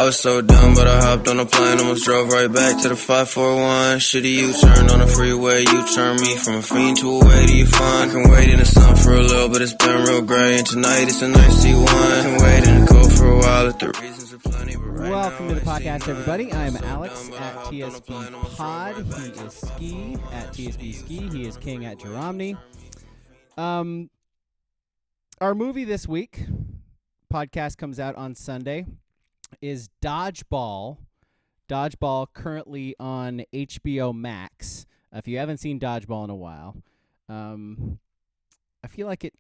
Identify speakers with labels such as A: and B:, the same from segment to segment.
A: I was so dumb, but I hopped on a plane, almost drove right back to the 541. Shitty U-turn on the freeway, you turn me from a fiend to a way to you fun. I can wait in the sun for a little, but it's been real gray, and tonight it's a nice C1. I can wait in the cold for a while if the reasons are plenty, but right
B: Welcome
A: now,
B: to the
A: it
B: podcast,
A: seems
B: everybody.
A: like
B: I'm
A: so
B: Alex
A: dumb, but
B: at
A: I hopped on a
B: TSB
A: plane, almost drove
B: Pod.
A: right
B: He
A: back to
B: is
A: the
B: Ski at TSB Ski. He is King at Jeromney. Our movie this week, podcast comes out on Sunday, is Dodgeball. Dodgeball currently on HBO Max. If you haven't seen Dodgeball in a while, I feel like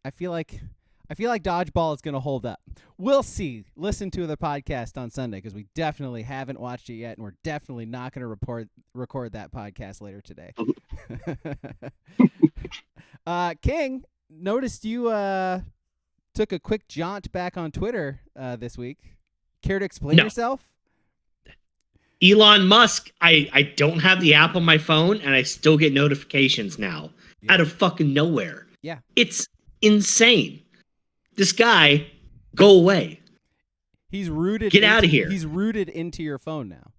B: Dodgeball is going to hold up. We'll see. Listen to the podcast on Sunday because we definitely haven't watched it yet, and we're definitely not going to record that podcast later today. King, noticed you took a quick jaunt back on Twitter this week. Care to explain yourself?
C: Elon Musk, I don't have the app on my phone, and I still get notifications now out of fucking nowhere.
B: Yeah.
C: It's insane. This guy, go away.
B: He's rooted.
C: Get out of here.
B: He's rooted into your phone now.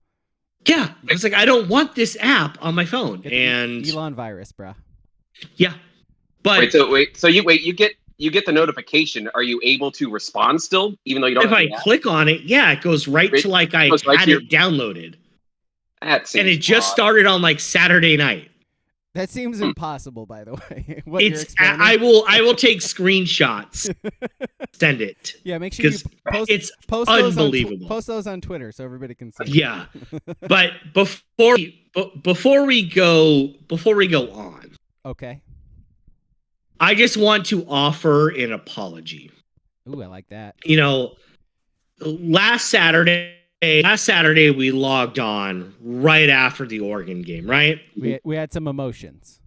C: Yeah. I was like, I don't want this app on my phone.
B: Get
C: and
B: the Elon virus, bruh.
C: Yeah. But
D: you get the notification. Are you able to respond still, even though you don't?
C: If I click on it, yeah, it goes right to like I had it downloaded. And it just started on like Saturday night.
B: That seems impossible, by the way.
C: I will take screenshots. Send it.
B: Yeah, make sure you post
C: unbelievable.
B: Post those on Twitter so everybody can see.
C: Yeah. But before we go on.
B: Okay.
C: I just want to offer an apology.
B: Ooh, I like that.
C: You know, last Saturday we logged on right after the Oregon game, right?
B: We had some emotions.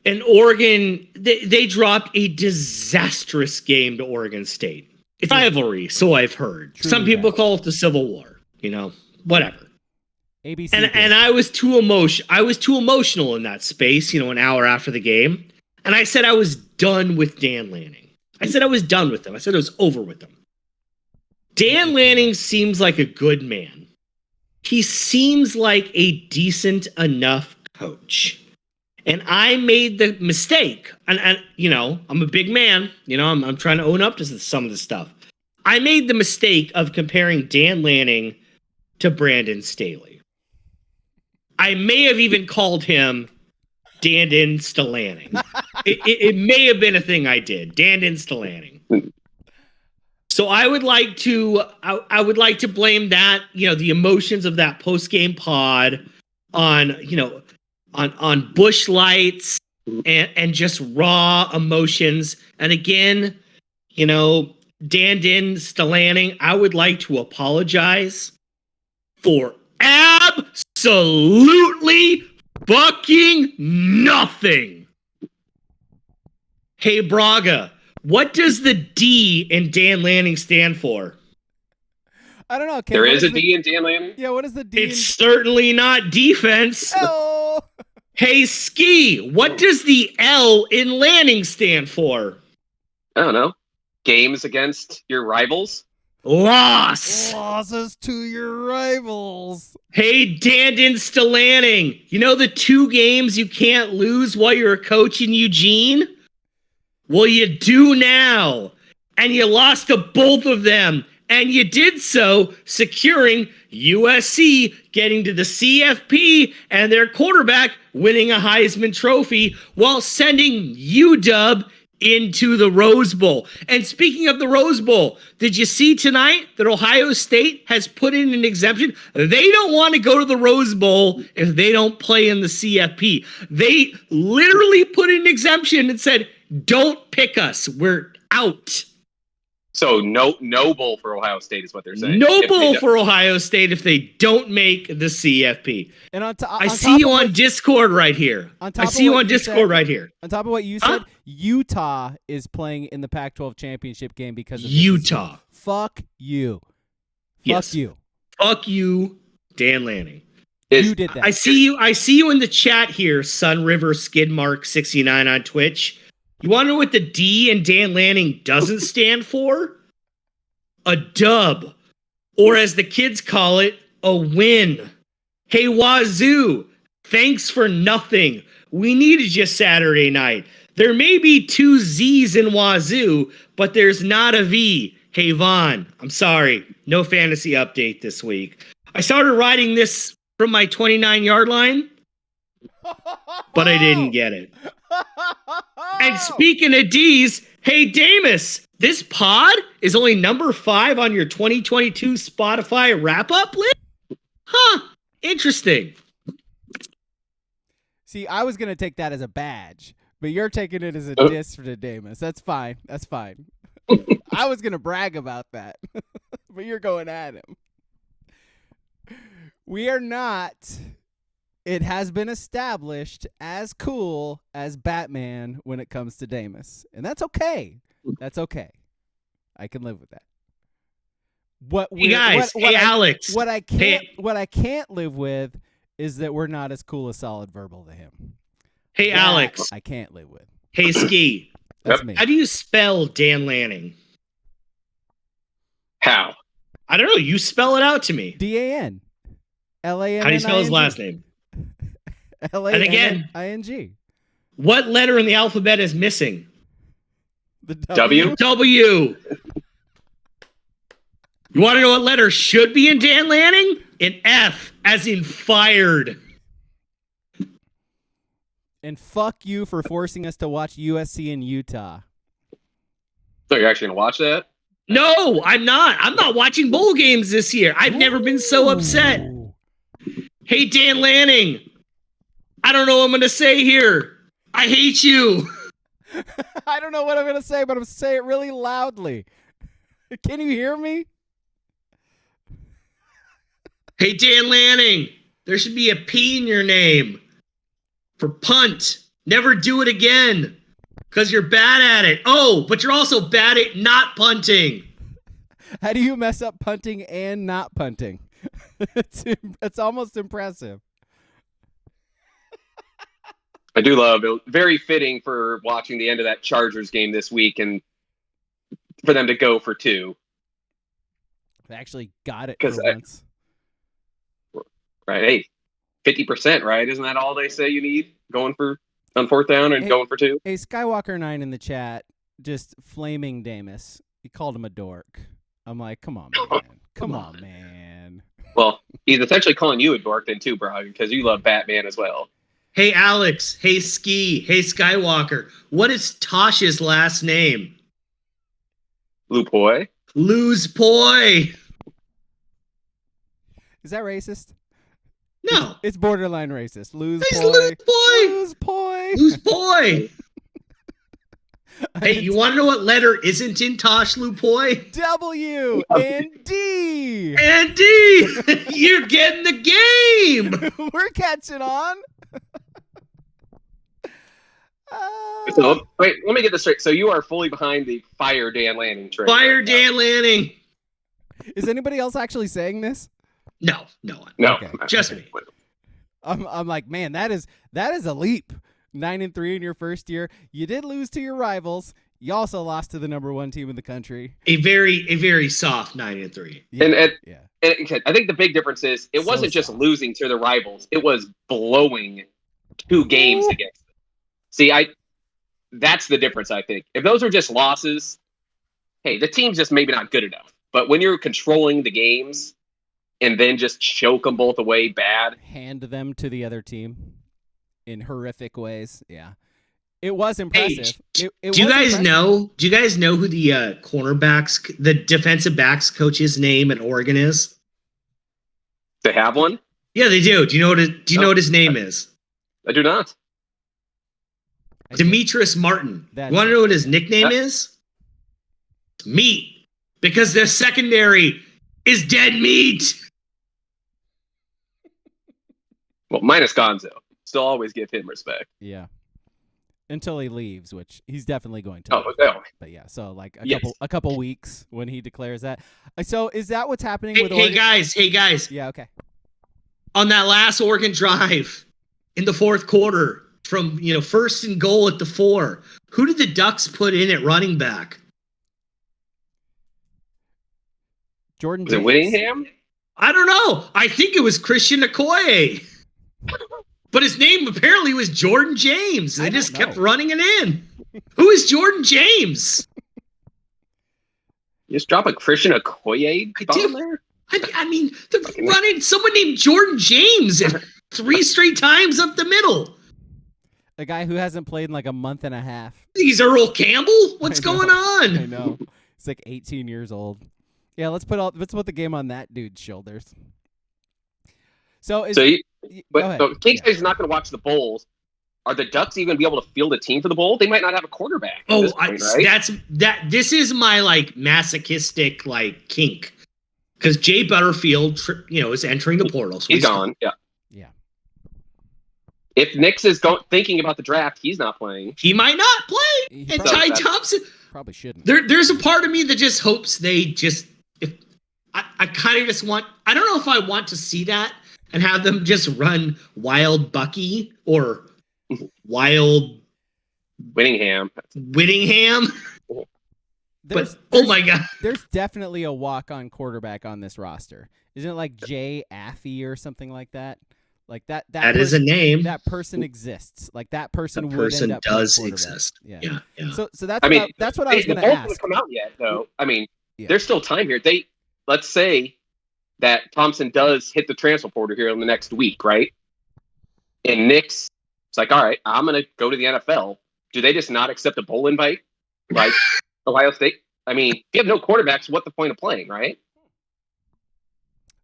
C: And Oregon, they dropped a disastrous game to Oregon State. It's rivalry, so I've heard.
B: Truly
C: some people
B: bad.
C: call it the Civil War, whatever.
B: ABC
C: and I was too emotional in that space, an hour after the game. And I said I was done with Dan Lanning. I said I was done with him. I said it was over with him. Dan Lanning seems like a good man. He seems like a decent enough coach. And I made the mistake. And I'm a big man. I'm trying to own up to some of this stuff. I made the mistake of comparing Dan Lanning to Brandon Staley. I may have even called him Dandon Lanning. It may have been a thing I did. Dandon Lanning. So I would like to blame that, the emotions of that post-game pod on Busch Lights and just raw emotions. And again, Dandon Lanning, I would like to apologize for absolutely fucking nothing. Hey, Braga, what does the D in Dan Lanning stand for?
B: I don't know.
D: There is a D in Dan Lanning?
B: Yeah, what is the D?
C: It's certainly not defense.
B: Oh.
C: Hey, Ski, what does the L in Lanning stand for?
D: I don't know. Games against your rivals?
B: Losses to your rivals.
C: Hey, Dandon Lanning, the 2 games you can't lose while you're a coach in Eugene? Well, you do now. And you lost to both of them. And you did so securing USC getting to the CFP and their quarterback winning a Heisman Trophy while sending UW into the Rose Bowl. And speaking of the Rose Bowl, did you see tonight that Ohio State has put in an exemption? They don't want to go to the Rose Bowl if they don't play in the CFP. They literally put in an exemption and said, don't pick us. We're out.
D: So no bowl for Ohio State is what they're saying.
C: No bowl for Ohio State if they don't make the CFP.
B: And
C: I see you on Discord right here. I see you on Discord right here.
B: On top of what you said, Utah is playing in the Pac-12 championship game because of
C: Utah.
B: Fuck you.
C: Yes.
B: Fuck you.
C: Fuck you, Dan Lanning.
B: You did that.
C: I see you in the chat here, Sun River Skidmark 69 on Twitch. You want to know what the D in Dan Lanning doesn't stand for? A dub or as the kids call it, a win. Hey, Wazoo, thanks for nothing. We needed you Saturday night. There may be 2 Z's in Wazoo, but there's not a V. Hey, Vaughn, I'm sorry. No fantasy update this week. I started writing this from my 29-yard line, but I didn't get it. And speaking of D's, hey, Damus, this pod is only number 5 on your 2022 Spotify wrap-up list? Huh, interesting.
B: See, I was going to take that as a badge, but you're taking it as a diss for the Damus. That's fine. That's fine. I was going to brag about that, but you're going at him. We are not, it has been established, as cool as Batman when it comes to Damus. And that's okay. That's okay. I can live with that.
C: Alex.
B: What I can't live with is that we're not as cool as Solid Verbal to him.
C: Hey,
B: that
C: Alex.
B: I can't live with.
C: Hey, Ski.
B: That's me.
C: How do you spell Dan Lanning?
D: How?
C: I don't know. You spell it out to me.
B: DAN. LANNING.
C: How do you spell his last name? And again,
B: ING.
C: What letter in the alphabet is missing?
B: The
D: W?
C: W. You want to know what letter should be in Dan Lanning? An F, as in fired.
B: And fuck you for forcing us to watch USC in Utah.
D: So you're actually going to watch that?
C: No, I'm not. I'm not watching bowl games this year. I've never been so upset. Hey, Dan Lanning. I don't know what I'm going to say here. I hate you.
B: I don't know what I'm going to say, but I'm going to say it really loudly. Can you hear me?
C: Hey, Dan Lanning. There should be a P in your name. For punt. Never do it again. Because you're bad at it. Oh, but you're also bad at not punting.
B: How do you mess up punting and not punting? It's almost impressive.
D: I do love it. Very fitting for watching the end of that Chargers game this week and for them to go for 2.
B: They actually got it for once.
D: Right. Hey, 50%, right? Isn't that all they say you need going for on 4th down and going for 2?
B: Hey, Skywalker9 in the chat just flaming Damus. He called him a dork. I'm like, come on, man. Come on, man.
D: Well, he's essentially calling you a dork then too, Braga, because you love Batman as well.
C: Hey, Alex. Hey, Ski. Hey, Skywalker. What is Tosh's last name?
D: Lupoy.
C: Lose Poi.
B: Is that racist?
C: No.
B: It's borderline racist. Lose
C: It's
B: poi.
C: Lose Poi.
B: Lose poi.
C: Lose Poi. Hey, you want to know what letter isn't in Tosh Lupoi?
B: W and D.
C: And D. You're getting the game.
B: We're catching on.
D: So, wait, let me get this straight. So you are fully behind the fire Dan Lanning train.
C: Fire Dan Lanning.
B: Is anybody else actually saying this?
C: No.
B: Okay.
C: Just me.
B: I'm like, man, that is a leap. 9-3 in your first year. You did lose to your rivals. You also lost to the number 1 team in the country.
C: A very soft 9-3.
B: Yeah,
D: And I think the big difference is it wasn't just losing to the rivals. It was blowing 2 games against them. See, that's the difference, I think. If those are just losses, hey, the team's just maybe not good enough. But when you're controlling the games and then just choke them both away bad.
B: Hand them to the other team in horrific ways. Yeah. It was impressive.
C: Hey, do you guys know who the cornerbacks, the defensive backs coach's name at Oregon is?
D: They have one?
C: Yeah, they do. Do you know what his name is?
D: I do not.
C: Demetrius Martin. You want to know what his nickname is? Meat. Because their secondary is dead meat.
D: Well, minus Gonzo. Still always give him respect.
B: Yeah. Until he leaves, which he's definitely going to.
D: Oh, no.
B: But yeah, so like a couple weeks when he declares that. So is that what's happening with
C: Oregon? Hey guys.
B: Yeah, okay.
C: On that last Oregon drive in the 4th quarter, from 1st and goal at the 4, who did the Ducks put in at running back?
B: Jordan
D: Was it
B: James?
D: Whittingham?
C: I don't know. I think it was Christian Okoye. But his name apparently was Jordan James. They just kept running it in. Who is Jordan James?
D: You just drop a Christian Okoye bomb there?
C: I mean, running someone named Jordan James 3 straight times up the middle.
B: A guy who hasn't played in like a month and a half.
C: He's Earl Campbell? What's going on?
B: I know. He's like 18 years old. Yeah, let's put the game on that dude's shoulders. So
D: King is not going to watch the Bulls. Are the Ducks even be able to field a team for the Bowl? They might not have a quarterback.
C: This is my like masochistic like kink, because Jay Butterfield, is entering the portal. So
D: he's gone. Yeah. If Nix is thinking about the draft, he's not playing.
C: He might not play. And Ty Thompson
B: probably shouldn't.
C: There's a part of me that just hopes they just. I kind of just want. I don't know if I want to see that and have them just run Wild Bucky or Wild
D: Whittingham.
C: But oh my God,
B: there's definitely a walk-on quarterback on this roster. Isn't it like Jay Affey or something like that? Like that
C: is a name.
B: That person exists. Like that person
C: does exist. Yeah.
B: So that's what I was going to ask.
D: Hasn't come out yet, though. I mean, there's still time here. Let's say that Thompson does hit the transfer portal here in the next week, right? And Nick's like, all right, I'm going to go to the NFL. Do they just not accept a bowl invite, like Ohio State? I mean, if you have no quarterbacks, what's the point of playing, right?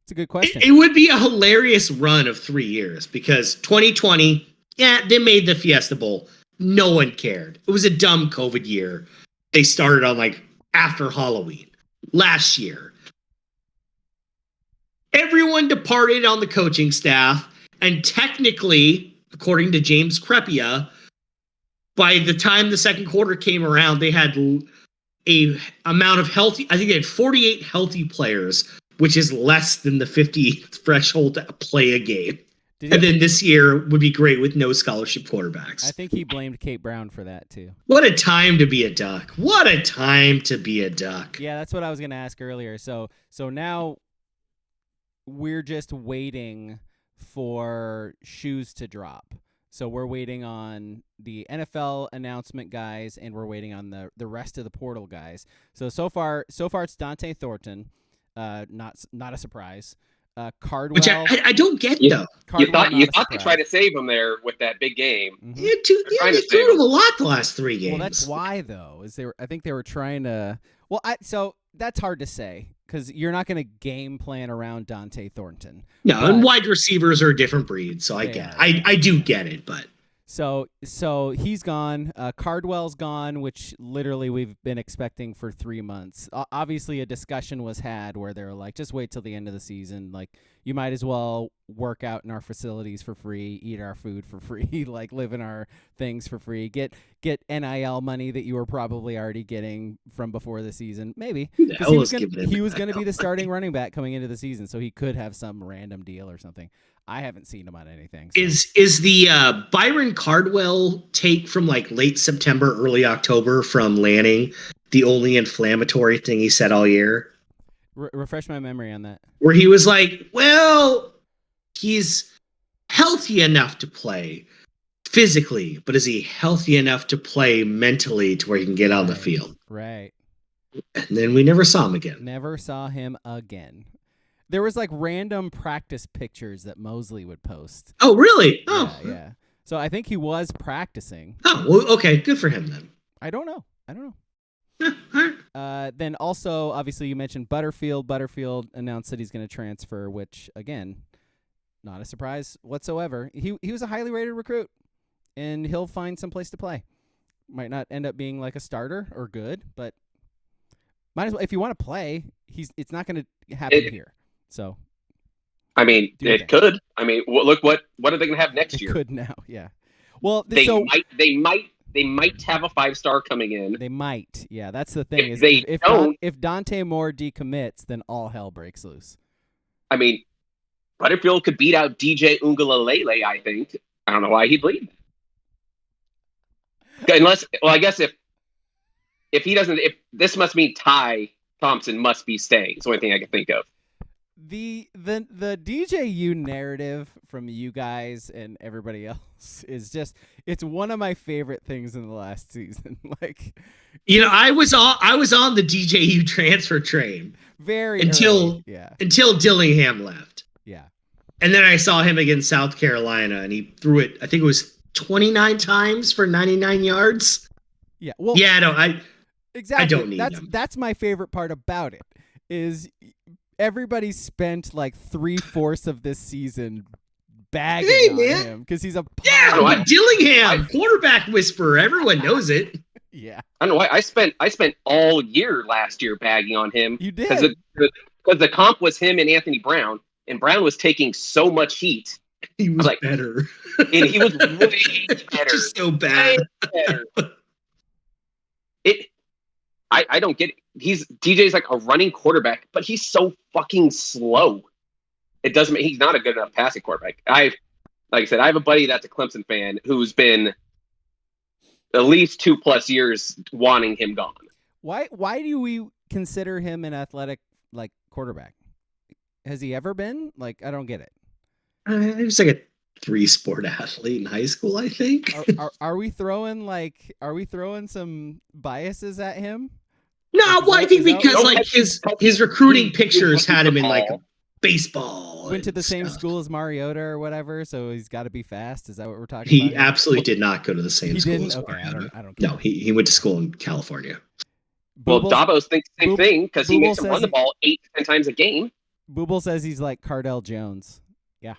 B: It's a good question.
C: It would be a hilarious run of 3 years, because 2020, they made the Fiesta Bowl. No one cared. It was a dumb COVID year. They started on like after Halloween. Last year, everyone departed on the coaching staff, and technically, according to James Crepia, by the time the second quarter came around, they had a amount of healthy. I think they had 48 healthy players, which is less than the 50 threshold to play a game. And then this year would be great with no scholarship quarterbacks.
B: I think he blamed Kate Brown for that too.
C: What a time to be a Duck. What a time to be a Duck.
B: Yeah, that's what I was going to ask earlier. So now we're just waiting for shoes to drop. So we're waiting on the NFL announcement guys, and we're waiting on the rest of the portal guys. So far it's Dante Thornton. Not a surprise. Cardwell,
C: which I don't get though.
D: You thought they tried to save him there with that big game.
B: Mm-hmm.
C: They threw him a lot the last 3 games.
B: Well, that's why though. I think they were trying to. Well, so that's hard to say, because you're not going to game plan around Dante Thornton.
C: No, and wide receivers are a different breed, so I get it. I do get it, but.
B: So he's gone. Cardwell's gone, which literally we've been expecting for 3 months. Obviously, a discussion was had where they were like, just wait till the end of the season. Like, you might as well work out in our facilities for free, eat our food for free, like live in our things for free, get NIL money that you were probably already getting from before the season. Maybe. Because he was going to be the starting running back coming into the season, so he could have some random deal or something. I haven't seen him on anything. So.
C: Is the Byron Cardwell take from like late September, early October from Lanning the only inflammatory thing he said all year?
B: Refresh my memory on that.
C: Where he was like, well, he's healthy enough to play physically, but is he healthy enough to play mentally to where he can get on the field?
B: Right.
C: And then we never saw him again.
B: Never saw him again. There was like random practice pictures that Mosley would post.
C: Oh, really? Oh,
B: yeah. So I think he was practicing.
C: Oh, well, okay. Good for him then.
B: I don't know.
C: Yeah, all right.
B: Then also, obviously, you mentioned Butterfield. Butterfield announced that he's going to transfer, which, again, not a surprise whatsoever. He was a highly rated recruit, and he'll find some place to play. Might not end up being like a starter or good, but might as well. If you want to play, it's not going to happen here. So,
D: I mean, it could. I mean, look what are they going to have next year?
B: Could now, yeah. Well,
D: they might have a 5-star coming in.
B: They might, yeah. That's the thing. If Dante Moore decommits, then all hell breaks loose.
D: I mean, Butterfield could beat out DJ Ungalalele. I think. I don't know why he'd leave. Unless, well, I guess if he doesn't, if this must mean Ty Thompson must be staying. It's the only thing I can think of.
B: The DJU narrative from you guys and everybody else is just, it's one of my favorite things in the last season. Like,
C: I was on the DJU transfer train
B: until
C: Dillingham left.
B: Yeah.
C: And then I saw him against South Carolina, and he threw it, I think it was 29 times for 99 yards.
B: Yeah. Well, exactly.
C: I don't need him.
B: That's my favorite part about it, is everybody spent like 3/4 of this season bagging on him because he's a
C: Dillingham, quarterback whisperer. Everyone knows it.
B: Yeah.
D: I don't know why I spent all year last year bagging on him.
B: You did.
D: Because the comp was him and Anthony Brown, and Brown was taking so much heat.
C: He was better.
D: And he was way better.
C: Just so bad.
D: Better. I don't get it. DJ's like a running quarterback, but he's so fucking slow. It doesn't mean he's not a good enough passing quarterback. Like I said, I have a buddy that's a Clemson fan who's been at least 2+ years wanting him gone.
B: Why do we consider him an athletic like quarterback? Has he ever been? Like, I don't get it.
C: He was like a 3-sport athlete in high school, I think.
B: Are we throwing some biases at him?
C: No, well, I think because like his recruiting pictures had him in like baseball.
B: Went to the same school as Mariota or whatever, so he's got to be fast. Is that what we're talking about?
C: He absolutely did not go to the same school as Mariota.
B: I don't.
C: No, he went to school in California.
D: Well, Davos thinks the same thing because he makes him run the ball 8 to 10 times a game.
B: Booble says he's like Cardell Jones. Yeah,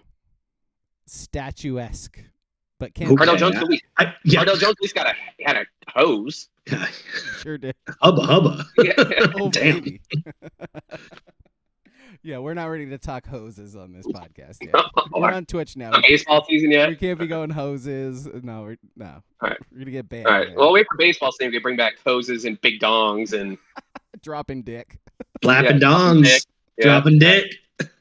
B: statuesque, but can't.
D: Cardell Jones Cardell Jones at least had a hose.
C: Yeah.
B: Sure did.
C: Hubba.
D: Yeah.
B: Oh,
C: damn.
B: baby. Yeah, we're not ready to talk hoses on this podcast yet. We're on Twitch now.
D: Baseball season yet?
B: We can't be going hoses. No.
D: All right.
B: We're gonna get banned.
D: All right. Well, wait for baseball season to bring back hoses and big dongs and
B: dropping dick.
C: Flapping dongs. Dropping dick.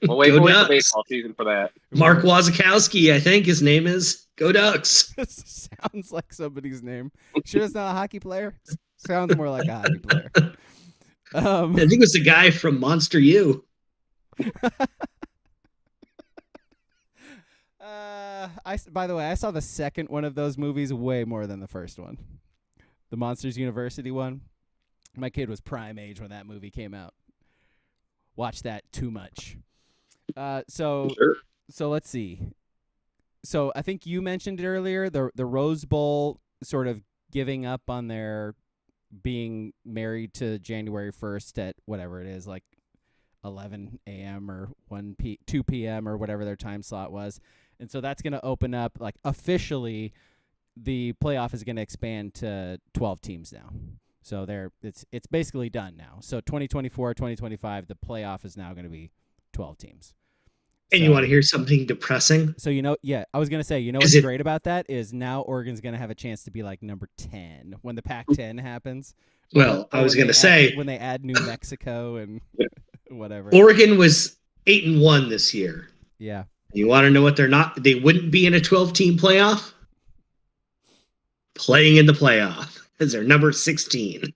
D: We'll wait for baseball season for that.
C: Mark Wazakowski, I think his name is. Go Ducks.
B: Sounds like somebody's name. Sure, it's not a hockey player. Sounds more like a hockey player.
C: I think it was the guy from Monster U.
B: By the way, I saw the second one of those movies way more than the first one. The Monsters University one. My kid was prime age when that movie came out. Watched that too much. So let's see. So I think you mentioned it earlier, the Rose Bowl sort of giving up on their being married to January 1st at whatever it is, like 11 a.m. or 2 p.m. or whatever their time slot was. And so that's going to open up, like, officially the playoff is going to expand to 12 teams now. So it's basically done now. So 2024, 2025, the playoff is now going to be 12 teams.
C: And you want to hear something depressing?
B: So, I was going to say, what's great about that is now Oregon's going to have a chance to be like number 10 when the Pac-10 happens.
C: Well, I was going to say.
B: When they add New Mexico and whatever.
C: Oregon was 8-1 this year.
B: Yeah.
C: You want to know what they wouldn't be in a 12-team playoff? Playing in the playoff because they're number 16.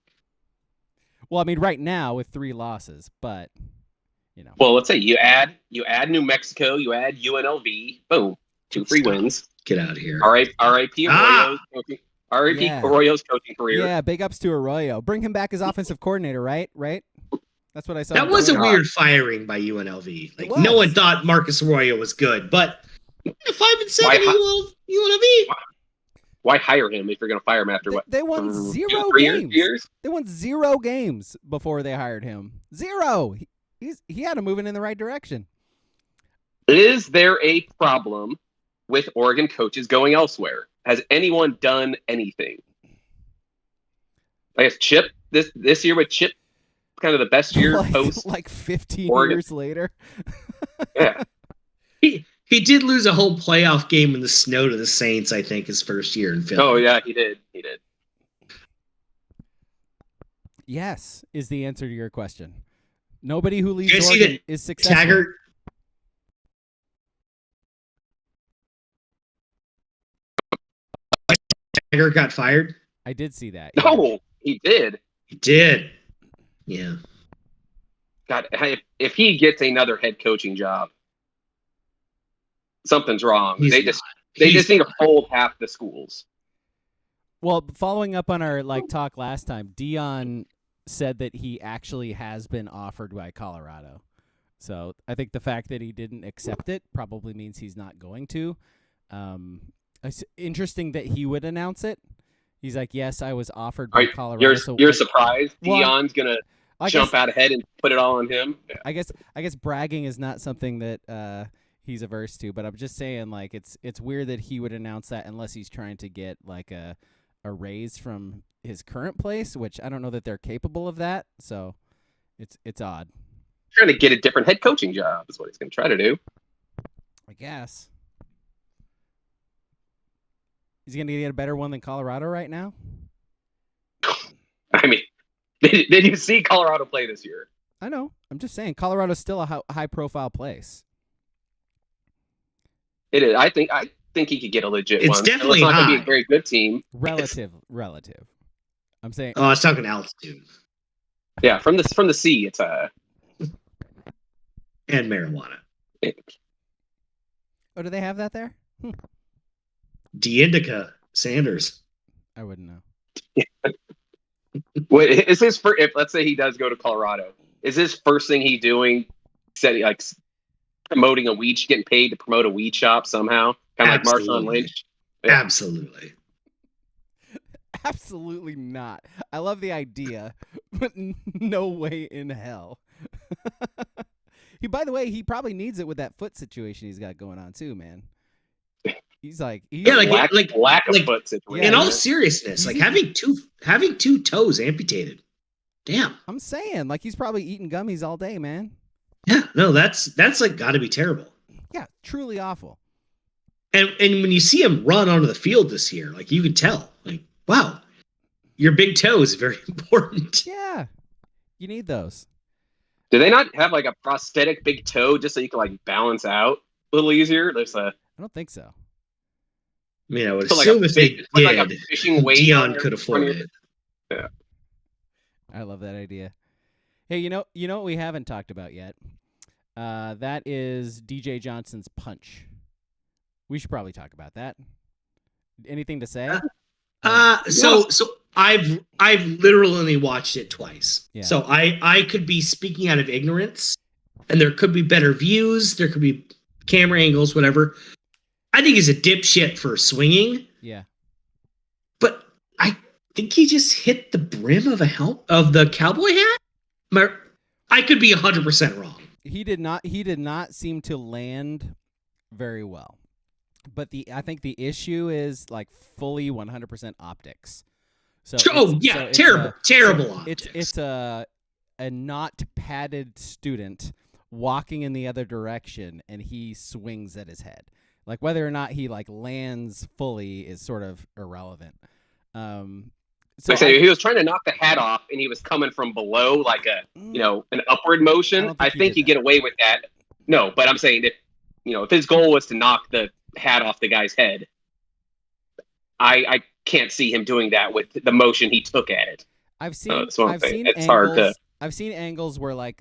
B: Well, I mean, right now with 3 losses, but...
D: Well, let's say you add New Mexico, you add UNLV, boom, 2 free wins.
C: Get out of here.
D: R.I.P. Arroyo's coaching career.
B: Yeah, big ups to Arroyo. Bring him back as offensive coordinator, right? That's what I saw.
C: That was a weird firing by UNLV. Like no one thought Marcus Arroyo was good, but 5-7 UNLV.
D: Why hire him if you're going to fire him after what?
B: They won 0 games. They won 0 games before they hired him. 0. He had him moving in the right direction.
D: Is there a problem with Oregon coaches going elsewhere? Has anyone done anything? I guess Chip this year with Chip, kind of the best year post
B: like 15
D: Oregon.
B: Years later.
D: Yeah,
C: he did lose a whole playoff game in the snow to the Saints. I think his first year in Philly.
D: Oh yeah, he did.
B: Yes, is the answer to your question. Nobody who leaves Oregon is successful.
C: Taggart got fired?
B: I did see that.
D: Yeah. No, he did.
C: He did. Yeah.
D: God, if he gets another head coaching job, something's wrong. They just need to fold half the schools.
B: Well, following up on our talk last time, Dion said that he actually has been offered by Colorado. So I think the fact that he didn't accept it probably means he's not going to. It's interesting that he would announce it. He's like, yes, I was offered by Colorado.
D: You're surprised Dion's going to jump out ahead and put it all on him? Yeah.
B: I guess bragging is not something that he's averse to, but I'm just saying, it's weird that he would announce that unless he's trying to get a raise from his current place, which I don't know that they're capable of that. So it's odd.
D: Trying to get a different head coaching job is what he's going to try to do.
B: I guess. He's going to get a better one than Colorado right now?
D: I mean, did you see Colorado play this year?
B: I know. I'm just saying Colorado's still a high-profile place.
D: It is. I think he could get a legit one.
C: It's definitely
D: not going to be a very good team.
B: Relative. I'm saying.
C: Oh, I was talking altitude.
D: Yeah, from the sea, it's
C: and marijuana.
B: Oh, do they have that there?
C: D-Indica Sanders.
B: I wouldn't know.
D: Wait, is his first? If let's say he does go to Colorado, is his first thing he doing? Said promoting a weed, getting paid to promote a weed shop somehow, kind of like Marshawn Lynch.
C: Yeah. Absolutely.
B: Absolutely not. I love the idea, but no way in hell. By the way, he probably needs it with that foot situation he's got going on too, man. He's lack
D: of foot situation.
C: In all seriousness, having two toes amputated. Damn.
B: I'm saying, he's probably eating gummies all day, man.
C: Yeah, no, that's got to be terrible.
B: Yeah, truly awful.
C: And when you see him run onto the field this year, you can tell, wow, your big toe is very important.
B: Yeah, you need those.
D: Do they not have a prosthetic big toe just so you can balance out a little easier?
B: I don't think so.
C: I mean, I would assume if they did,
D: a fishing weight
C: Dion could afford it.
D: Yeah,
B: I love that idea. Hey, you know what we haven't talked about yet? That is DJ Johnson's punch. We should probably talk about that. Anything to say?
C: So I've literally only watched it twice.
B: Yeah.
C: So I could be speaking out of ignorance, and there could be better views, there could be camera angles, whatever. I think he's a dipshit for swinging.
B: Yeah.
C: But I think he just hit the brim of the cowboy hat. I could be 100% wrong.
B: He did not seem to land very well. But I think the issue is fully 100% optics.
C: Terrible optics.
B: It's a not padded student walking in the other direction, and he swings at his head. Whether or not he lands fully is sort of irrelevant.
D: So he was trying to knock the hat off, and he was coming from below, an upward motion. I think you get away with that. No, but I'm saying if his goal was to knock the hat off the guy's head, I can't see him doing that with the motion he took at it.
B: I've seen angles where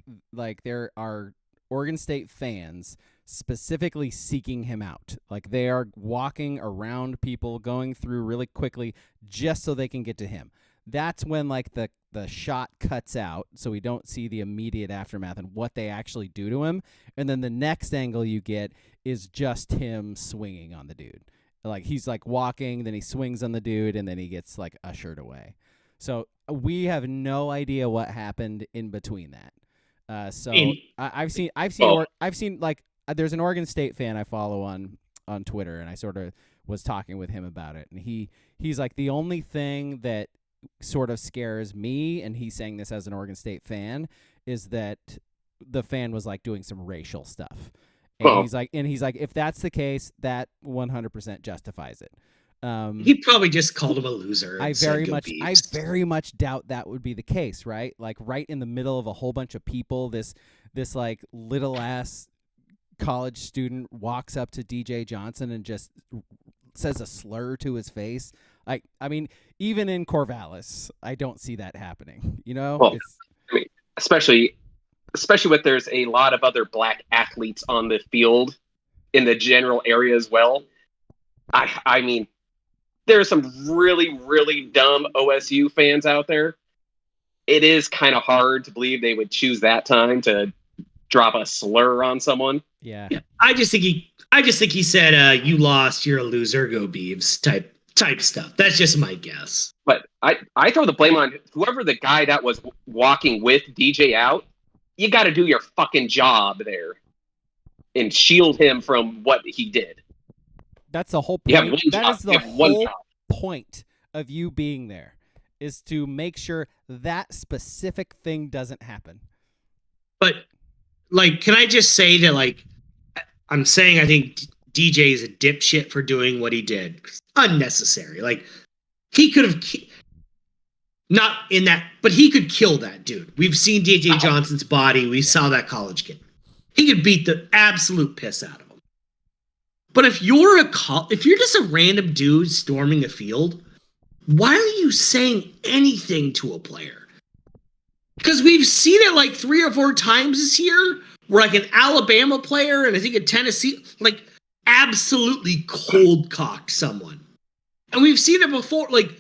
B: there are Oregon State fans specifically seeking him out. They are walking around people, going through really quickly just so they can get to him. That's when the shot cuts out, so we don't see the immediate aftermath and what they actually do to him. And then the next angle you get is just him swinging on the dude. He's walking, then he swings on the dude, and then he gets ushered away. So we have no idea what happened in between that. I've seen there's an Oregon State fan I follow on Twitter, and I sort of was talking with him about it, and he's the only thing that sort of scares me, and he's saying this as an Oregon State fan, is that the fan was doing some racial stuff. And he's like, if that's the case, that 100% justifies it.
C: He probably just called him a loser.
B: I very much doubt that would be the case, right? Right in the middle of a whole bunch of people, this little ass college student walks up to DJ Johnson and just says a slur to his face. I mean, even in Corvallis, I don't see that happening.
D: Well, especially especially with there's a lot of other black athletes on the field in the general area as well. I mean, there are some really, really dumb OSU fans out there. It is kind of hard to believe they would choose that time to drop a slur on someone.
B: Yeah.
C: I just think he said, "You lost, you're a loser, go Beavs" type stuff. That's just my guess.
D: But I throw the blame on whoever the guy that was walking with DJ out. You got to do your fucking job there and shield him from what he did.
B: That's the whole point. That is the whole
D: job.
B: point of you being there, is to make sure that specific thing doesn't happen.
C: But, like, can I just say that, like, I'm saying I think DJ is a dipshit for doing what he did. Unnecessary. Like, he could have... Not in that... But he could kill that dude. We've seen DJ Johnson's body. We saw that college kid. He could beat the absolute piss out of him. But if you're just a random dude storming a field, why are you saying anything to a player? Because we've seen it like 3 or 4 times this year, where like an Alabama player and I think a Tennessee, like, absolutely cold cocked someone. And we've seen it before, like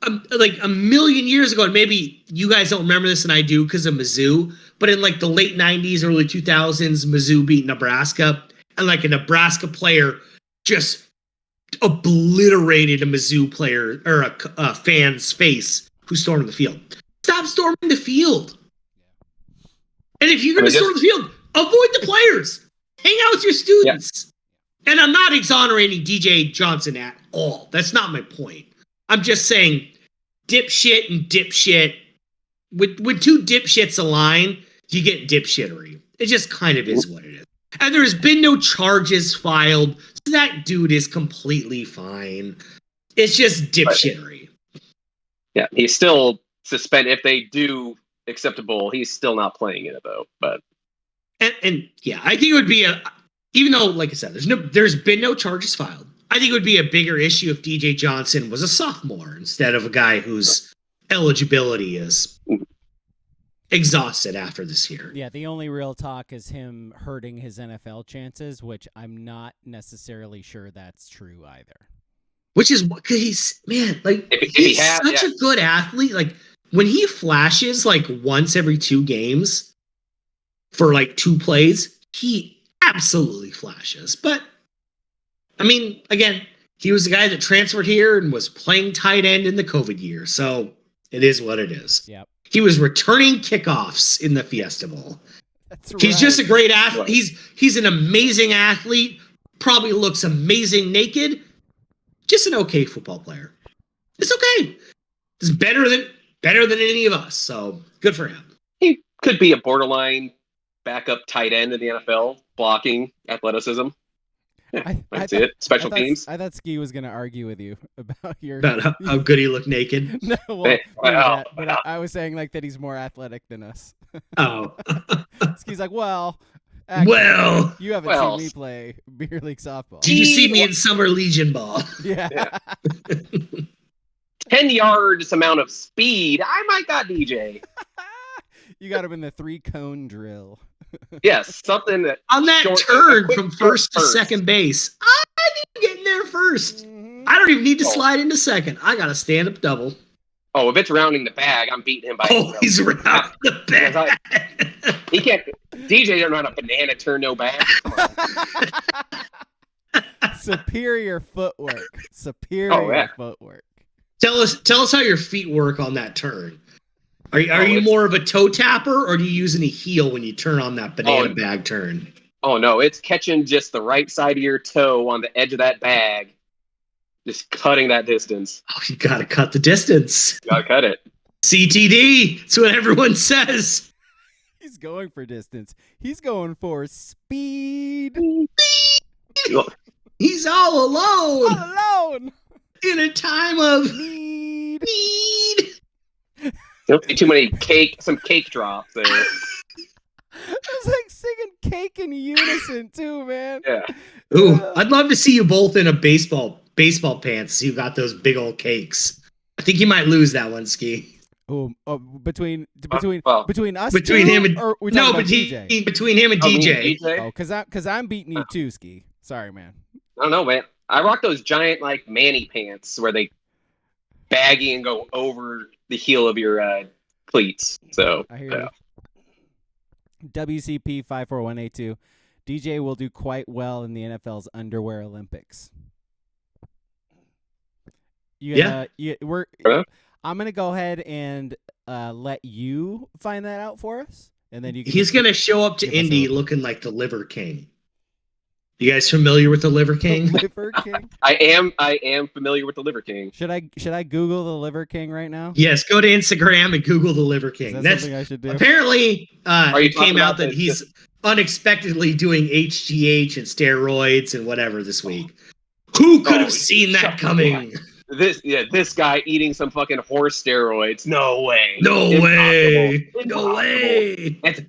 C: a million years ago, and maybe you guys don't remember this and I do because of Mizzou, but in like the late 90s, early 2000s, Mizzou beat Nebraska, and like a Nebraska player just obliterated a Mizzou player or a fan's face who stormed the field. Stop storming the field. And if you're going to storm the field, avoid the players. Hang out with your students. Yeah. And I'm not exonerating DJ Johnson at all. That's not my point. I'm just saying dipshit and dipshit. With 2 dipshits align, you get dipshittery. It just kind of is what it is. And there's been no charges filed. So that dude is completely fine. It's just dipshittery.
D: Yeah, he's still suspended. If they do accept a bowl, he's still not playing in it though. But
C: and yeah, I think it would be even though, like I said, there's been no charges filed. I think it would be a bigger issue if DJ Johnson was a sophomore instead of a guy whose eligibility is exhausted after this year.
B: Yeah, the only real talk is him hurting his NFL chances, which I'm not necessarily sure that's true either.
C: Which is because he's such a good athlete. Like, when he flashes like once every 2 games for like 2 plays, he absolutely flashes. But I mean, again, he was the guy that transferred here and was playing tight end in the COVID year. So it is what it is.
B: Yep.
C: He was returning kickoffs in the Fiesta Bowl.
B: That's right.
C: He's just a great athlete. He's an amazing athlete. Probably looks amazing naked. Just an okay football player. It's okay. It's better than any of us. So good for him.
D: He could be a borderline backup tight end in the NFL, blocking, athleticism. Yeah, that's it. Special teams.
B: I thought Ski was going to argue with you about
C: how good he looked naked.
B: No, well, but I was saying like that he's more athletic than us.
C: Oh,
B: Ski's like, actually, you haven't seen me play beer league softball.
C: Did you see me in summer Legion ball?
B: Yeah.
D: 10 yards amount of speed. I might got DJ.
B: You got him in the 3-cone drill.
D: Yes, something that
C: on that turn from first to second base. I need to get in there first. Mm-hmm. I don't even need to slide into second. I got to stand up double.
D: Oh, if it's rounding the bag, I'm beating him by.
C: Oh, he's rounding the bag.
D: He can't. DJ don't run a banana turn no bag.
B: Superior footwork. Footwork.
C: Tell us how your feet work on that turn. Are you more of a toe tapper, or do you use any heel when you turn on that banana bag turn?
D: Oh, no. It's catching just the right side of your toe on the edge of that bag. Just cutting that distance.
C: Oh, you got to cut the distance.
D: You got to cut it.
C: CTD. That's what everyone says.
B: He's going for distance. He's going for speed.
C: He's all alone.
B: All alone.
C: In a time of
B: need.
D: Don't be too many some cake drops there.
B: It's like singing cake in unison too, man.
D: Yeah.
C: Ooh, I'd love to see you both in a baseball pants. You got those big old cakes. I think you might lose that one, Ski.
B: Between
D: well,
B: between us
C: between
B: two,
C: him and
B: or we talking about DJ?
C: between him and
D: me and
C: DJ.
D: DJ?
B: Oh, cause I'm beating you too, Ski. Sorry, man.
D: I don't know, man. I rock those giant like Manny pants where they baggy and go over the heel of your cleats. So
B: I hear you. WCP 54182. DJ will do quite well in the NFL's Underwear Olympics. I'm gonna go ahead and let you find that out for us, and then you can.
C: He's gonna show up to Indy looking like the Liver King. You guys familiar with the Liver King?
B: The Liver King.
D: I am familiar with the Liver King.
B: Should I Google the Liver King right now?
C: Yes, go to Instagram and Google the Liver King.
B: That's something I should do.
C: Apparently, it came out that he's
D: the
C: unexpectedly doing HGH and steroids and whatever this week. Who could have seen that coming?
D: This guy eating some fucking horse steroids. No way.
C: No way.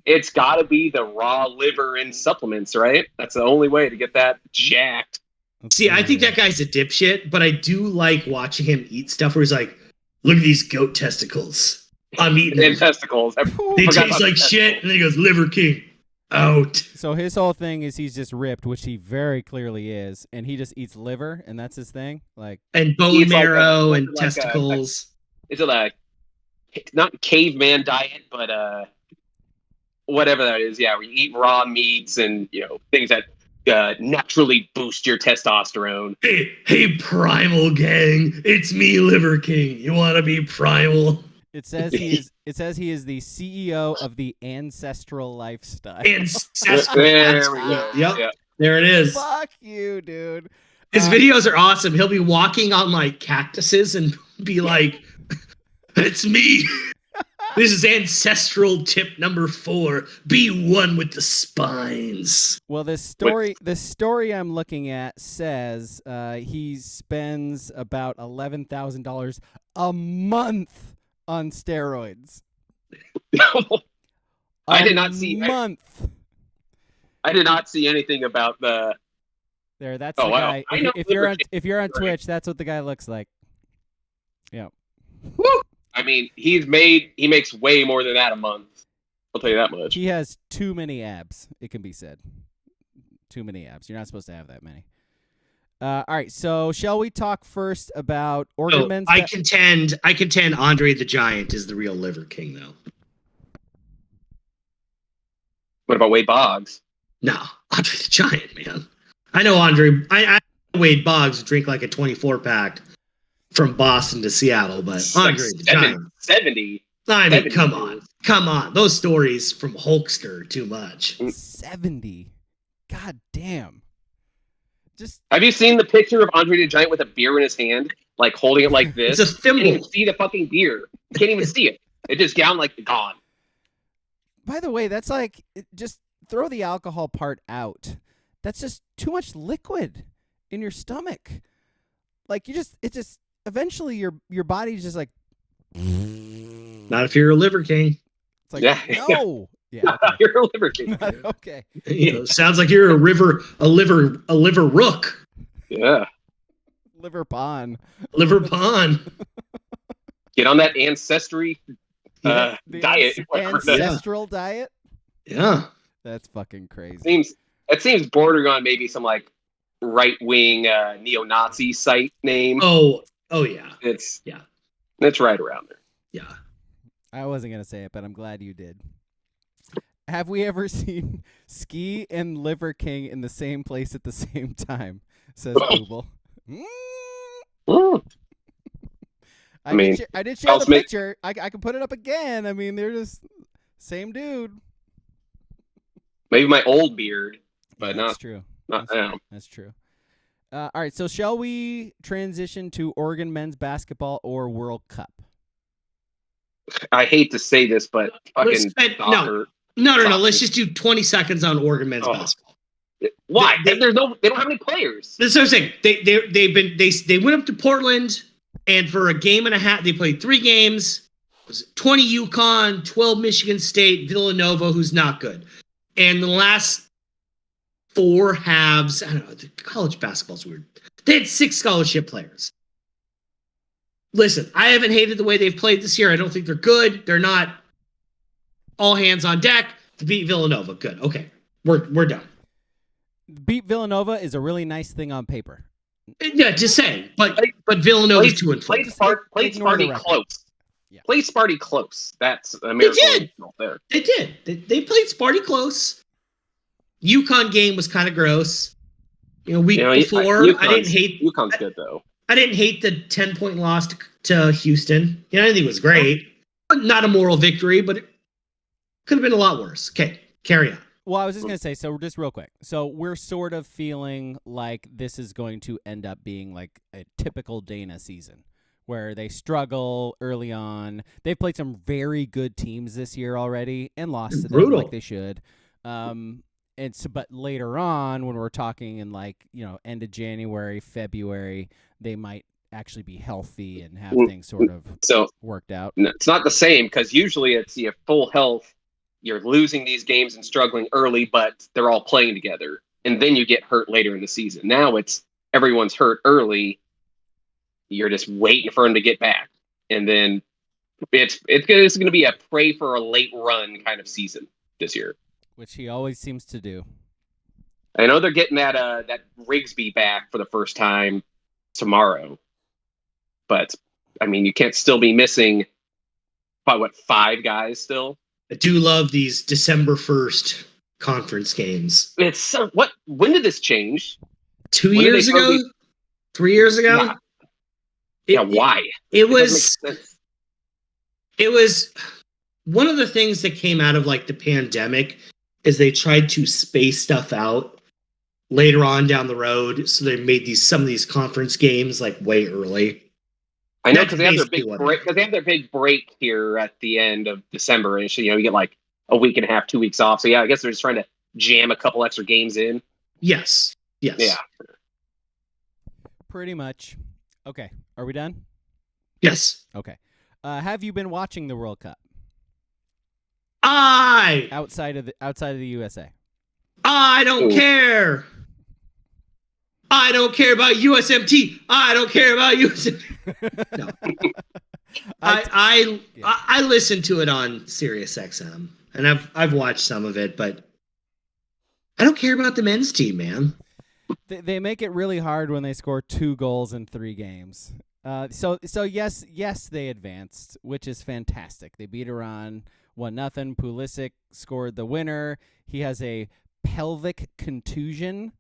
D: It's got to be the raw liver and supplements, right? That's the only way to get that jacked.
C: See, I think that guy's a dipshit, but I do like watching him eat stuff where he's like, look at these goat testicles. I'm eating them.
D: And testicles.
C: They taste like shit. And then he goes, Liver King. Out.
B: So his whole thing is he's just ripped, which he very clearly is, and he just eats liver, and that's his thing,
C: and bone marrow and testicles.
D: Is it like not caveman diet, but whatever that is? Yeah, where you eat raw meats and things that naturally boost your testosterone.
C: Hey, Primal Gang, it's me, Liver King. You want to be primal?
B: It says he is the CEO of the Ancestral Lifestyle.
C: Ancestral.
D: There we go.
C: Yep. There it is.
B: Fuck you, dude.
C: His videos are awesome. He'll be walking on like cactuses and be like, "It's me. This is ancestral tip number 4. Be one with the spines."
B: Well, the story I'm looking at says he spends about $11,000 a month on steroids.
D: I did not see
B: month.
D: I did not see anything about the.
B: There, that's the guy. If you're on Twitch, that's what the guy looks like. Yeah.
D: Woo! I mean, he makes way more than that a month. I'll tell you that much.
B: He has too many abs. It can be said. Too many abs. You're not supposed to have that many. All right, so shall we talk first about Oregon men's?
C: I contend Andre the Giant is the real Liver King, though.
D: What about Wade Boggs?
C: No, Andre the Giant, man. I know Andre. I Wade Boggs drink like a 24-pack from Boston to Seattle, but Andre the Giant.
D: 70.
C: I mean, come on. Those stories from Hulkster, too much.
B: 70. God damn.
D: Have you seen the picture of Andre the Giant with a beer in his hand, like holding it like this?
C: It's a thimble.
D: You can't even see the fucking beer. You can't even see it. It just down like gone.
B: By the way, that's like just throw the alcohol part out. That's just too much liquid in your stomach. Like eventually your body's just like.
C: Not if you're a Liver King.
B: It's like no. Yeah, okay.
D: You're a Liver King.
B: Okay.
C: Sounds like you're a liver rook.
D: Yeah.
B: Liver pawn.
D: Get on that ancestry diet.
B: Ancestral diet?
C: Yeah.
B: That's fucking crazy.
D: It seems bordering on maybe some like right-wing neo-Nazi site name.
C: Oh yeah.
D: It's right around there.
C: Yeah.
B: I wasn't going to say it, but I'm glad you did. Have we ever seen Ski and Liver King in the same place at the same time? Says Google. I did share the picture. I can put it up again. I mean, they're just same dude.
D: Maybe my old beard, but
B: that's true.
D: Not now.
B: That's true. All right, so shall we transition to Oregon men's basketball or World Cup?
D: I hate to say this, but fucking
C: No. Let's just do 20 seconds on Oregon men's basketball.
D: Why? They don't have any players.
C: That's what I'm saying. They went up to Portland, and for a game and a half, they played 3 games. It was 20 UConn, 12 Michigan State, Villanova, who's not good. And the last 4 halves, I don't know. College basketball's weird. They had 6 scholarship players. listen, I haven't hated the way they've played this year. I don't think they're good. They're not all hands on deck to beat Villanova. Good. Okay. We're done.
B: Beat Villanova is a really nice thing on paper.
C: Yeah, just saying. But Villanova's 2-4.
D: Played Sparty close.
B: Yeah.
D: Played Sparty close. That's American
C: They did.
D: there.
C: They did. They played Sparty close. UConn game was kind of gross. Before, I didn't hate
D: UConn's good though.
C: I didn't hate the 10-point loss to Houston. I think it was great. But not a moral victory, but it could have been a lot worse. Okay, carry on.
B: Well, I was just going to say, so just real quick. So we're sort of feeling like this is going to end up being like a typical Dana season where they struggle early on. They've played some very good teams this year already and lost to them like they should. But later on, when we're talking in end of January, February, they might actually be healthy and have things sort of worked out.
D: It's not the same because usually it's you have full health. You're losing these games and struggling early, but they're all playing together. And then you get hurt later in the season. Now it's everyone's hurt early. You're just waiting for them to get back. And then it's going to be a pray for a late run kind of season this year.
B: Which he always seems to do.
D: I know they're getting that Rigsby back for the first time tomorrow. But, I mean, you can't still be missing, 5 guys still?
C: I do love these December 1st conference games.
D: It's when did this change?
C: 2 years ago? 3 years ago?
D: Why?
C: It was one of the things that came out of the pandemic is they tried to space stuff out later on down the road. So they made some of these conference games way early.
D: I know because they have their big break. Because they have their big break here at the end of December, and you get a week and a half, 2 weeks off. So yeah, I guess they're just trying to jam a couple extra games in.
C: Yes.
D: Yeah.
B: Pretty much. Okay, are we done?
C: Yes.
B: Okay. Have you been watching the World Cup? Outside of the USA.
C: I don't care. I don't care about USMT. I don't care about USMT. No. I listen to it on Sirius XM, and I've watched some of it, but I don't care about the men's team, man.
B: They make it really hard when they score 2 goals in 3 games. So yes, they advanced, which is fantastic. They beat Iran 1-0. Pulisic scored the winner. He has a pelvic contusion.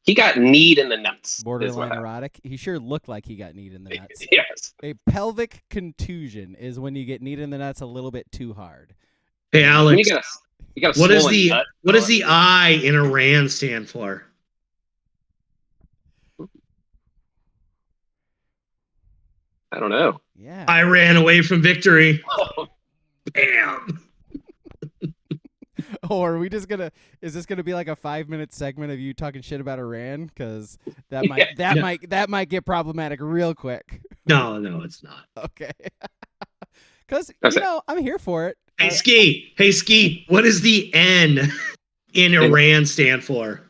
D: He got kneed in the nuts.
B: Borderline erotic. He sure looked like he got kneed in the nuts.
D: Yes.
B: A pelvic contusion is when you get kneed in the nuts a little bit too hard.
C: Hey, Alex.
D: You got
C: what does the I in Iran stand for?
D: I don't know.
B: Yeah.
C: I ran away from victory. Bam.
B: Or are we just is this gonna be like a 5-minute segment of you talking shit about Iran? Because that might get problematic real quick.
C: No, it's not.
B: Okay. Because I'm here for it.
C: Hey Ski, what does the N in Iran stand for?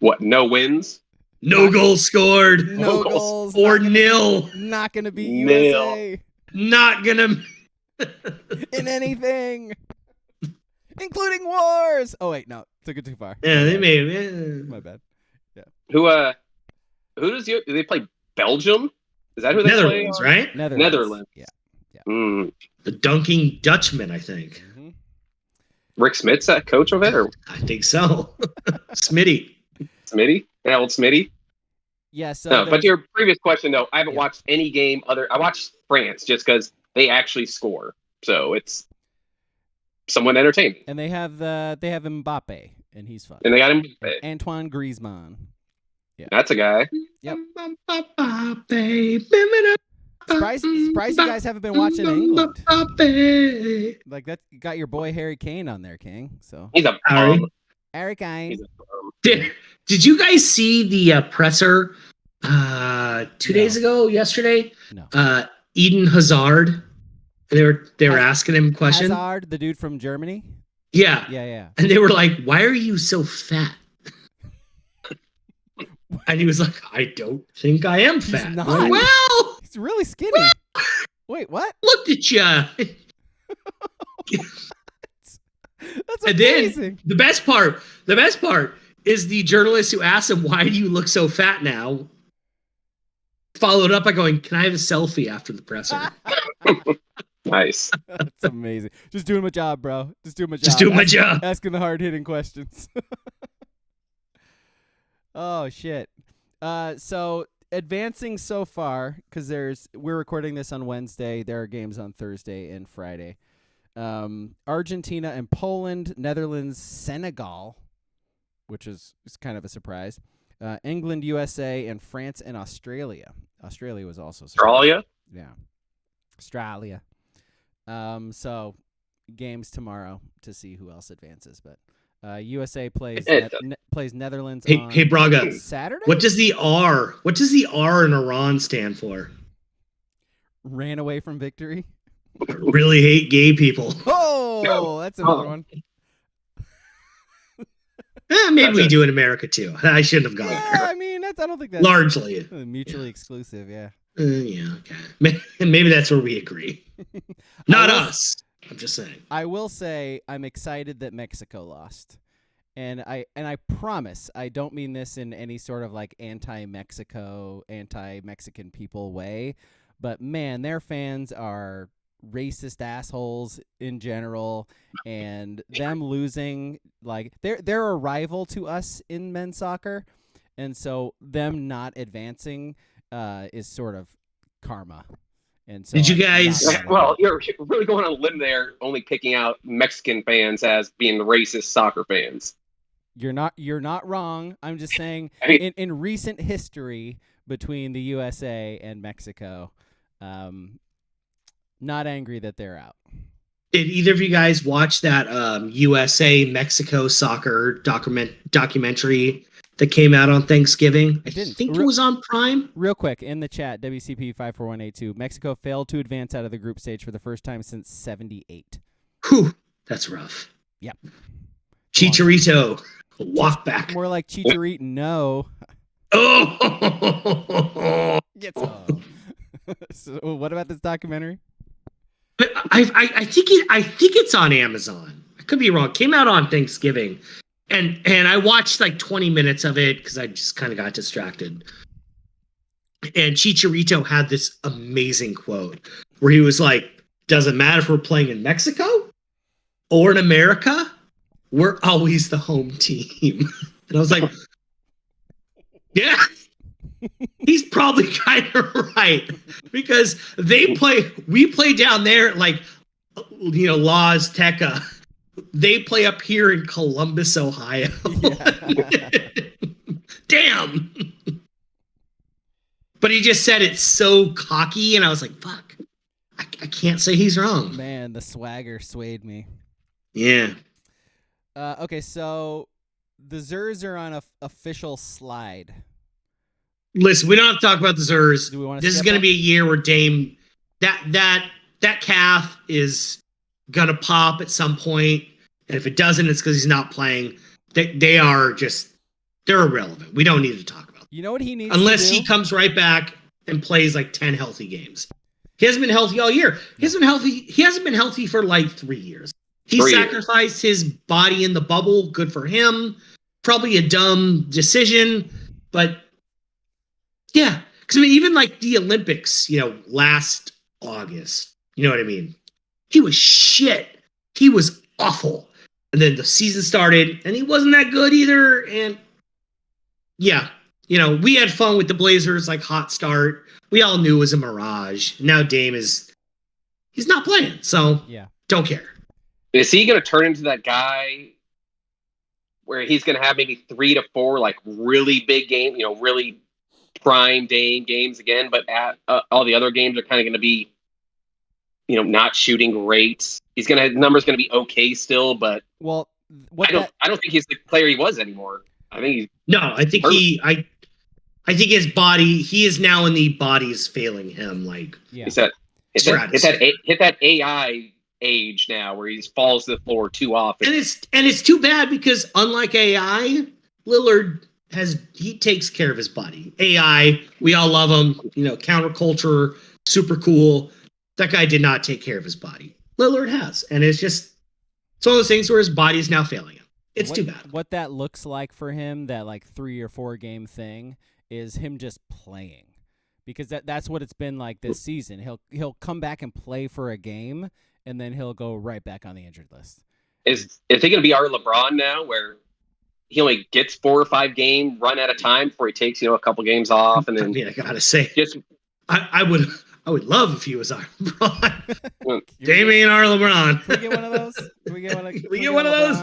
D: What? No wins?
C: No goals scored.
B: No goals.
C: Or nil.
B: Not gonna be
D: Nil.
B: USA.
C: Not gonna
B: in anything. Including wars. Oh wait, no, took it too far.
C: Yeah, they made.
B: My bad. Yeah.
D: Who do they play? Belgium? Is that who they play?
C: Netherlands, right?
B: Netherlands. Yeah.
C: The dunking Dutchman, I think.
B: Mm-hmm.
D: Rick Smith's that coach over there?
C: I think so. Smitty.
D: Yeah, old Smitty.
B: Yeah. So
D: no, but to your previous question though, I haven't watched any game I watched France just because they actually score, so it's somewhat entertaining.
B: And they have Mbappe, and he's fun.
D: And they got him.
B: Antoine Griezmann. Yeah.
D: That's a guy.
B: Yep. Surprised you guys haven't been watching England. Like that, you got your boy Harry Kane on there, King. So
D: he's a bum.
B: Harry Kane.
C: Did you guys see the presser 2 days ago? Yesterday?
B: No.
C: Eden Hazard. They were asking him questions.
B: Hazard, the dude from Germany.
C: Yeah.
B: Yeah.
C: And they were like, "Why are you so fat?" And he was like, I don't think I am fat.
B: He's not.
C: I'm like, well,
B: He's really skinny. Wait, what?
C: looked at you.
B: That's
C: And
B: amazing.
C: then the best part is the journalist who asked him, why do you look so fat now? Followed up by going, can I have a selfie after the presser?
D: Nice.
B: That's amazing. Just doing my job, bro. Just doing my job.
C: Just doing my job.
B: Asking the hard-hitting questions. Oh, shit. So advancing so far, because we're recording this on Wednesday. There are games on Thursday and Friday. Argentina and Poland, Netherlands, Senegal, which is kind of a surprise. England, USA, and France and Australia. Australia was also
D: Australia?
B: Yeah. Australia. So games tomorrow to see who else advances, but USA plays plays Netherlands on
C: Hey Braga.
B: Saturday?
C: What does the R in Iran stand for?
B: Ran away from victory.
C: I really hate gay people.
B: Oh, that's another one.
C: Maybe we do in America too. I shouldn't have gone
B: Yeah,
C: there.
B: I mean, I don't think that's
C: Largely.
B: mutually exclusive. Yeah.
C: Yeah, okay. Maybe that's where we agree. Not us. I'm just saying.
B: I will say I'm excited that Mexico lost. And I promise I don't mean this in any sort of like anti-Mexico, anti-Mexican people way, but man, their fans are racist assholes in general, and them losing, like they're a rival to us in men's soccer, and so them not advancing is sort of karma. And so
C: Did you guys?
D: Well, you're really going on a limb there, only picking out Mexican fans as being racist soccer fans.
B: You're not wrong. I'm just saying,
D: I mean,
B: in recent history between the USA and Mexico, not angry that they're out.
C: Did either of you guys watch that USA Mexico soccer documentary that came out on Thanksgiving? I think it was on Prime.
B: Real quick, in the chat, WCP 54182, Mexico failed to advance out of the group stage for the first time since '78.
C: Whew, that's rough.
B: Yep.
C: Chicharito, walk back.
B: More like Chicharito, no.
C: Oh!
B: Gets home. So what about this documentary?
C: I think it's on Amazon. I could be wrong. It came out on Thanksgiving, and I watched like 20 minutes of it because I just kind of got distracted. And Chicharito had this amazing quote where he was like, "Doesn't matter if we're playing in Mexico or in America, we're always the home team." And I was like, "Yeah." He's probably kind of right, because we play down there like, La Azteca. They play up here in Columbus, Ohio. Yeah. Damn. But he just said it's so cocky, and I was like, fuck. I can't say he's wrong.
B: Man, the swagger swayed me.
C: Yeah.
B: Okay, so the Zers are on a official slide.
C: Listen, we don't have to talk about the Zers.
B: Do we want to
C: This is going to be a year where Dame, that calf is going to pop at some point, and if it doesn't, it's because he's not playing. They're irrelevant. We don't need to talk about them.
B: You know what he needs
C: unless
B: to do?
C: He comes right back and plays like 10 healthy games. He hasn't been healthy all year. He hasn't been healthy for like 3 years. He sacrificed his body in the bubble. Good for him. Probably a dumb decision, but yeah. Because I mean, even like the Olympics, last August, you know what I mean? He was shit. He was awful. And then the season started, and he wasn't that good either. And yeah, we had fun with the Blazers, like hot start. We all knew it was a mirage. Now Dame he's not playing. So
B: yeah,
C: don't care.
D: Is he going to turn into that guy where he's going to have maybe 3 to 4 like really big games, really prime Dame games again, but at all the other games are kind of going to be, not shooting great. Numbers going to be okay still, but
B: well,
D: I don't think he's the player he was anymore. I think
C: I think his body. He is now in the body's failing him. Like
B: yeah,
D: hit that AI age now where he just falls to the floor too often.
C: And it's too bad because unlike AI, Lillard he takes care of his body. AI, we all love him. Counterculture, super cool. That guy did not take care of his body. Lillard has, and it's one of those things where his body is now failing him. It's too bad.
B: What that looks like for him, that like 3 or 4 game thing, is him just playing, because that's what it's been like this season. He'll come back and play for a game, and then he'll go right back on the injured list.
D: Is he going to be our LeBron now, where he only gets 4 or 5 game run at a time before he takes a couple games off, and then
C: I gotta say, I would love if he was our LeBron. Damian our LeBron.
B: Can we get one of those? Can we get
C: one of those?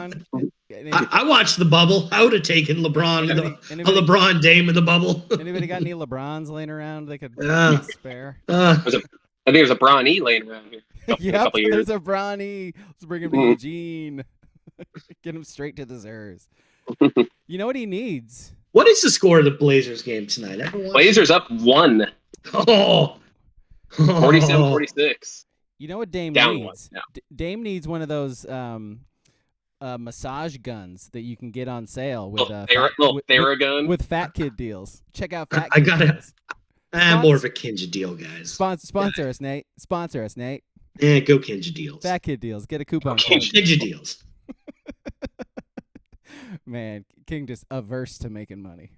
C: I watched the bubble. I would have taken LeBron, a LeBron Dame in the bubble.
B: Anybody got any LeBrons laying around they could spare?
D: I think there's a Bron E laying around here.
B: Yep, there's a Bron E. Let's bring him to Eugene. Get him straight to the Zers. You know what he needs?
C: What is the score of the Blazers game tonight?
D: Blazers up 1.
C: Oh.
D: 47-46.
B: You know what Dame
D: Down
B: needs?
D: 1. No.
B: Dame needs one of those massage guns that you can get on sale with
D: Theragun
B: with fat kid deals. Check out fat.
C: I got it. I'm more of a Kinja deal, guys.
B: Sponsor us, Nate. Sponsor us, Nate.
C: Yeah, go Kinja deals.
B: Fat kid deals. Get a coupon.
C: Kinja deals.
B: Man, King just averse to making money.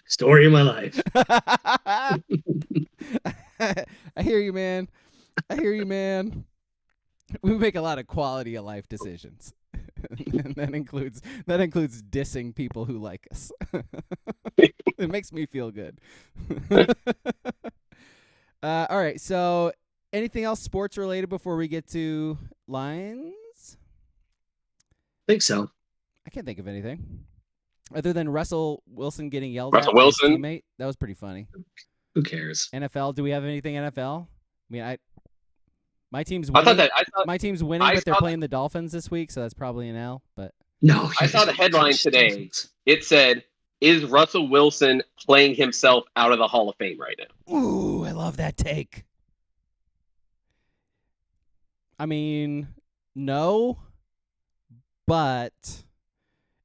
C: Story of my life.
B: I hear you, man. We make a lot of quality of life decisions. And that includes dissing people who like us. It makes me feel good. All right, so anything else sports related before we get to lines?
C: I think so.
B: I can't think of anything other than Russell Wilson getting yelled
D: Russell
B: at by his
D: Wilson?
B: teammate. That was pretty funny.
C: Who cares?
B: NFL, do we have anything NFL? I mean, my team's winning. My team's winning, but they're playing the Dolphins this week, so that's probably an L. But
C: no,
D: I saw the headline today. It said, "Is Russell Wilson playing himself out of the Hall of Fame right now?"
B: Ooh, I love that take. I mean, no, but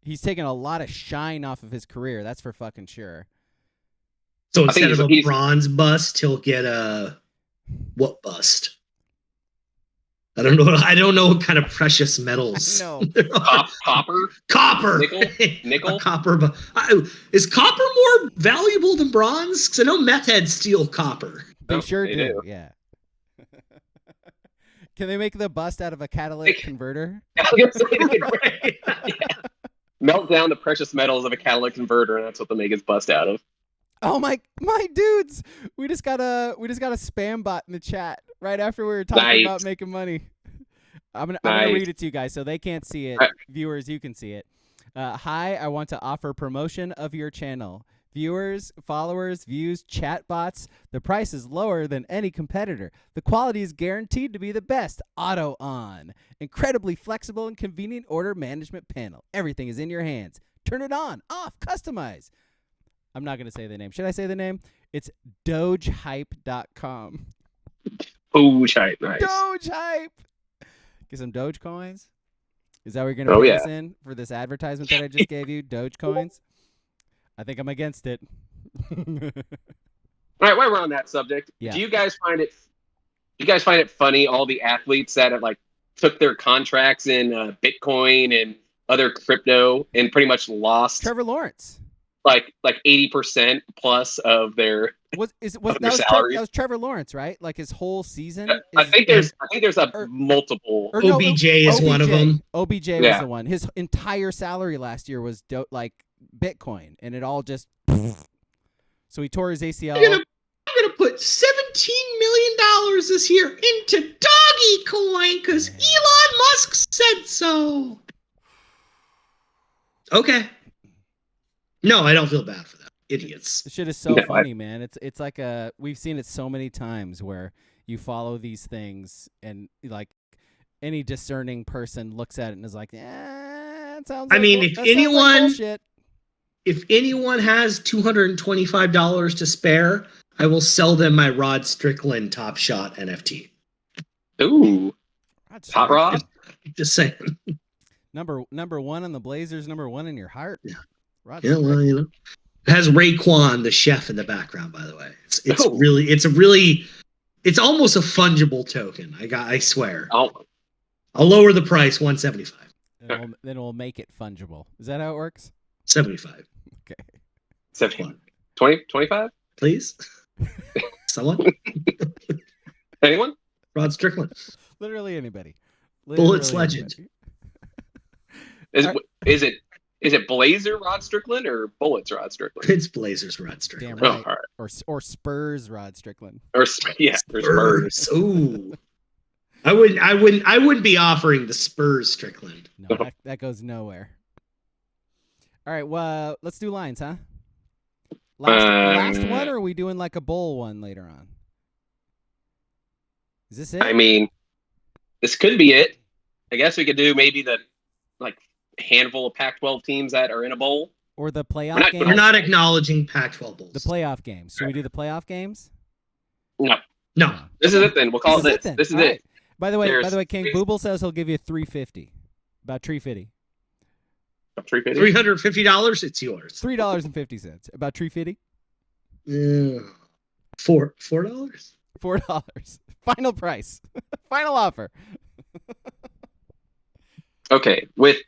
B: he's taking a lot of shine off of his career. That's for fucking sure.
C: So instead of a bronze bust, he'll get a what bust? I don't know what kind of precious metals.
B: No.
D: Copper,
C: nickel. Copper. Is copper more valuable than bronze? Because I know meth heads steal copper.
B: They sure do. Yeah. Can they make the bust out of a catalytic converter?
D: Melt down the precious metals of a catalytic converter, and that's what they make his bust out of.
B: Oh my dudes! We just got a spam bot in the chat right after we were talking about making money. I'm gonna read it to you guys so they can't see it. Viewers, you can see it. Hi, I want to offer promotion of your channel. Viewers, followers, views, chat bots. The price is lower than any competitor. The quality is guaranteed to be the best. Auto on. Incredibly flexible and convenient order management panel. Everything is in your hands. Turn it on, off, customize. I'm not going to say the name. Should I say the name? It's dogehype.com.
D: Dogehype, nice.
B: Dogehype. Get some Doge coins. Is that what you're going to put us in for this advertisement that I just gave you? Doge coins? I think I'm against it.
D: All right, while we're on that subject, do you guys find it funny, all the athletes that have took their contracts in Bitcoin and other crypto and pretty much lost
B: Trevor Lawrence.
D: Like 80% plus of their salaries.
B: That was Trevor Lawrence, right? Like his whole season.
D: I think there's multiple.
C: OBJ is one of them.
B: OBJ was the one. His entire salary last year was Bitcoin, and it all just. So he tore his ACL.
C: I'm gonna put $17 million this year into Doggy Coin because Elon Musk said so. Okay. No, I don't feel bad for that. Idiots.
B: This shit is so funny, man. It's like we've seen it so many times where you follow these things and any discerning person looks at it and is like, it sounds.
C: If anyone has $225 to spare, I will sell them my Rod Strickland Top Shot NFT.
D: Ooh, Hot Rod.
C: Just saying.
B: Number one on the Blazers, number one in your heart.
C: Yeah.
B: Rod
C: Yeah, well,
B: Strickland.
C: It has Raekwon, the chef, in the background. By the way, it's
D: Oh.
C: it's almost a fungible token. I swear.
D: Oh,
C: I'll lower the price, $175.
B: Then we'll make it fungible. Is that how it works?
C: 75.
B: Okay.
D: 17. 20, 25?
C: Please? Someone?
D: Anyone?
C: Rod Strickland.
B: Literally anybody.
C: Bullets legend.
D: Is it Blazer Rod Strickland or Bullets Rod Strickland?
C: It's Blazers Rod Strickland.
B: Damn right.
D: Oh, all right.
B: Or Spurs Rod Strickland.
D: Or Spurs.
C: Ooh. I wouldn't be offering the Spurs Strickland.
B: No, that goes nowhere. All right, well, let's do lines, huh? Last one, or are we doing like a bowl one later on? Is this it?
D: I mean, this could be it. I guess we could do maybe the handful of Pac-12 teams that are in a bowl.
B: Or the playoff games?
C: We're not acknowledging Pac-12 bowls.
B: The playoff games. Should we do the playoff games?
D: No.
C: This
D: is it then. We'll call it this. This is
B: All
D: it.
B: right. By the way, King Booble says he'll give you $350. About $350.
C: $350, it's yours.
B: $3.50. About $350.
C: $4.
B: $4. Final price. Final offer.
D: Okay, with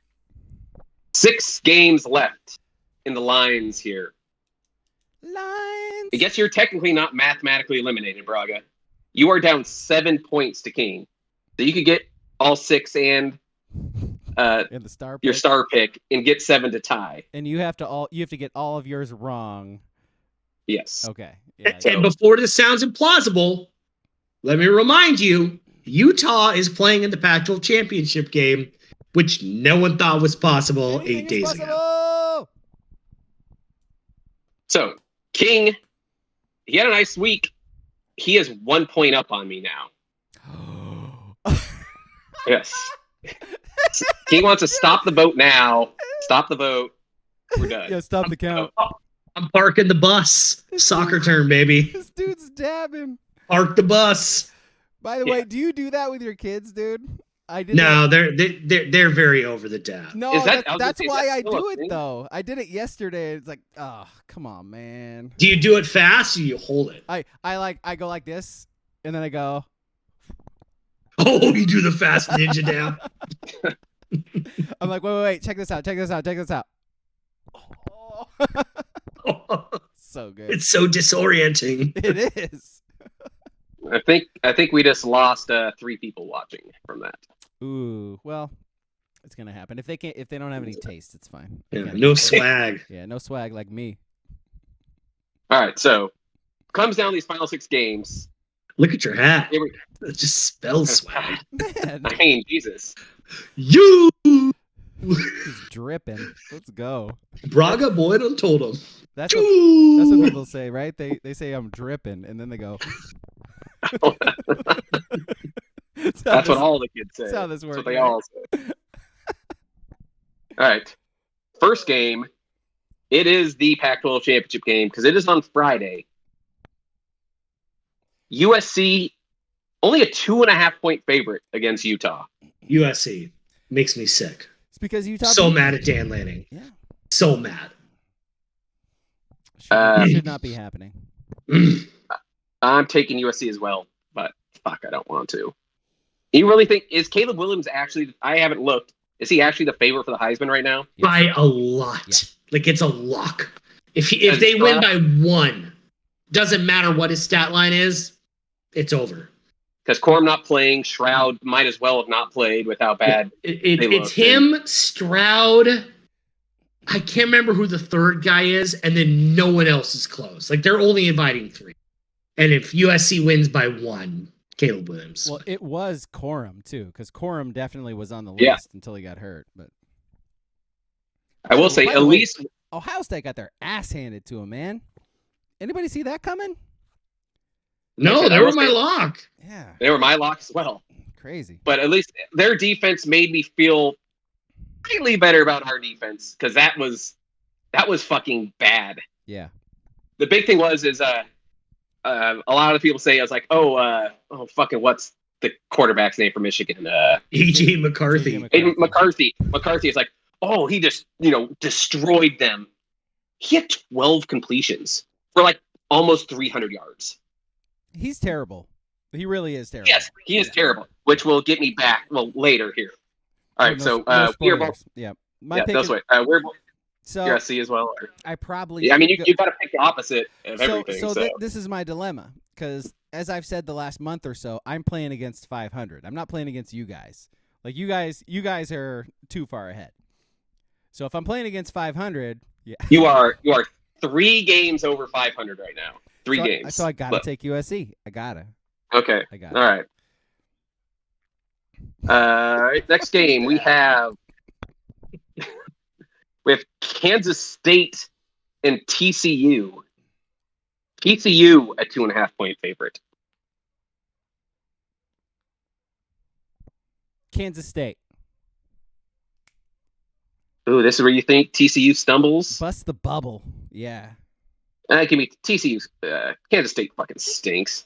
D: 6 games left in the lines here.
B: Lines.
D: I guess you're technically not mathematically eliminated, Braga. You are down 7 points to King. So you could get all 6 and
B: the star pick.
D: Your star pick and get 7 to tie.
B: And you have to get all of yours wrong.
D: Yes.
B: Okay. Yeah,
C: and before this sounds implausible, let me remind you, Utah is playing in the Pac-12 championship game, which no one thought was possible 8 days ago.
D: So, King, he had a nice week. He is 1 point up on me now. Yes. King wants to stop the vote now. Stop the vote. We're done.
B: Yeah, stop the count.
C: I'm parking the bus. Soccer term, baby.
B: This dude's dabbing.
C: Park the bus.
B: By the way, do you do that with your kids, dude? I did.
C: No, they're very over the dab.
B: No, that's why I do it though. I did it yesterday. It's like, oh, come on, man.
C: Do you do it fast or you hold it?
B: I go like this, and then I go.
C: Oh, you do the fast ninja dab.
B: I'm like, wait, check this out. Oh. So good.
C: It's so disorienting.
B: It is.
D: I think we just lost 3 people watching from that.
B: Ooh, well, it's gonna happen. If they don't have any taste, it's fine.
C: Yeah, no swag.
B: Yeah, no swag like me.
D: All right, so comes down to these final 6 games.
C: Look at your hat. It just spells swag.
B: Man,
D: I mean, Jesus.
C: You.
B: he's dripping. Let's go.
C: Braga boy done told him.
B: That's what people say, right? They say I'm dripping, and then they go.
D: That's what all the kids say.
B: That's how this works.
D: That's what they all say. All right. First game. It is the Pac-12 championship game because it is on Friday. USC, only a 2.5 point favorite against Utah.
C: USC makes me sick.
B: It's because Utah.
C: So mad at Dan Lanning.
B: Yeah.
C: So mad.
B: Should not be happening.
D: I'm taking USC as well, but fuck, I don't want to. You really think is Caleb Williams actually? I haven't looked. Is he actually the favorite for the Heisman right now?
B: Yes.
C: By a lot. Yeah. Like it's a lock. If they win by 1, doesn't matter what his stat line is, it's over.
D: Because Corum not playing, Shroud might as well have not played with how bad
C: it's him, Stroud. I can't remember who the third guy is, and then no one else is close. Like they're only inviting 3. And if USC wins by 1, Caleb Williams.
B: Well, it was Corum too, because Corum definitely was on the list until he got hurt. But
D: I will say, at least
B: Ohio State got their ass handed to him, man. Anybody see that coming?
C: No, they were my lock.
B: Yeah,
D: they were my lock as well.
B: Crazy.
D: But at least their defense made me feel slightly better about our defense because that was fucking bad.
B: Yeah.
D: The big thing was a lot of people say I was like, fucking what's the quarterback's name for Michigan?
C: E.J. McCarthy.
D: Aiden McCarthy. McCarthy is like, oh, he just destroyed them. He had 12 completions for like almost 300 yards.
B: He's terrible. He really is terrible.
D: Yes, he is terrible, which will get me back later here. All right,
B: no
D: we're both.
B: Yeah,
D: That's right. We're both.
B: So
D: You're SC as well. Or?
B: I probably.
D: Yeah, I mean, you got to pick the opposite of everything.
B: So this is my dilemma because, as I've said the last month or so, I'm playing against 500. I'm not playing against you guys. Like you guys are too far ahead. So if I'm playing against 500, yeah,
D: you are 3 games over 500 right now. 3 games.
B: So I gotta take USC. I gotta.
D: Okay.
B: I got.
D: All right. Next game we have Kansas State and TCU. TCU a 2.5-point favorite.
B: Kansas State.
D: Ooh, this is where you think TCU stumbles?
B: Bust the bubble. Yeah.
D: Give me TCU. Kansas State fucking stinks.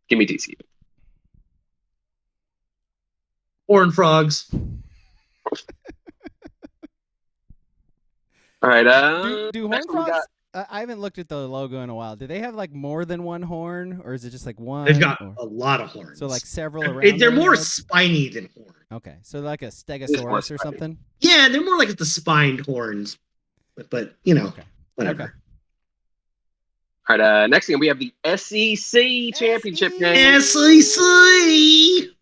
D: Give me TCU.
C: Horned Frogs.
D: All right.
B: Do Horned Frogs? I haven't looked at the logo in a while. Do they have like more than one horn, or is it just like one?
C: They've got a lot of horns.
B: So like several around.
C: They're more spiny than horn.
B: Okay, so like a stegosaurus or something.
C: Yeah, they're more like the spined horns, but whatever.
B: Okay.
D: All right. Next game we have the SEC championship game.
C: SEC.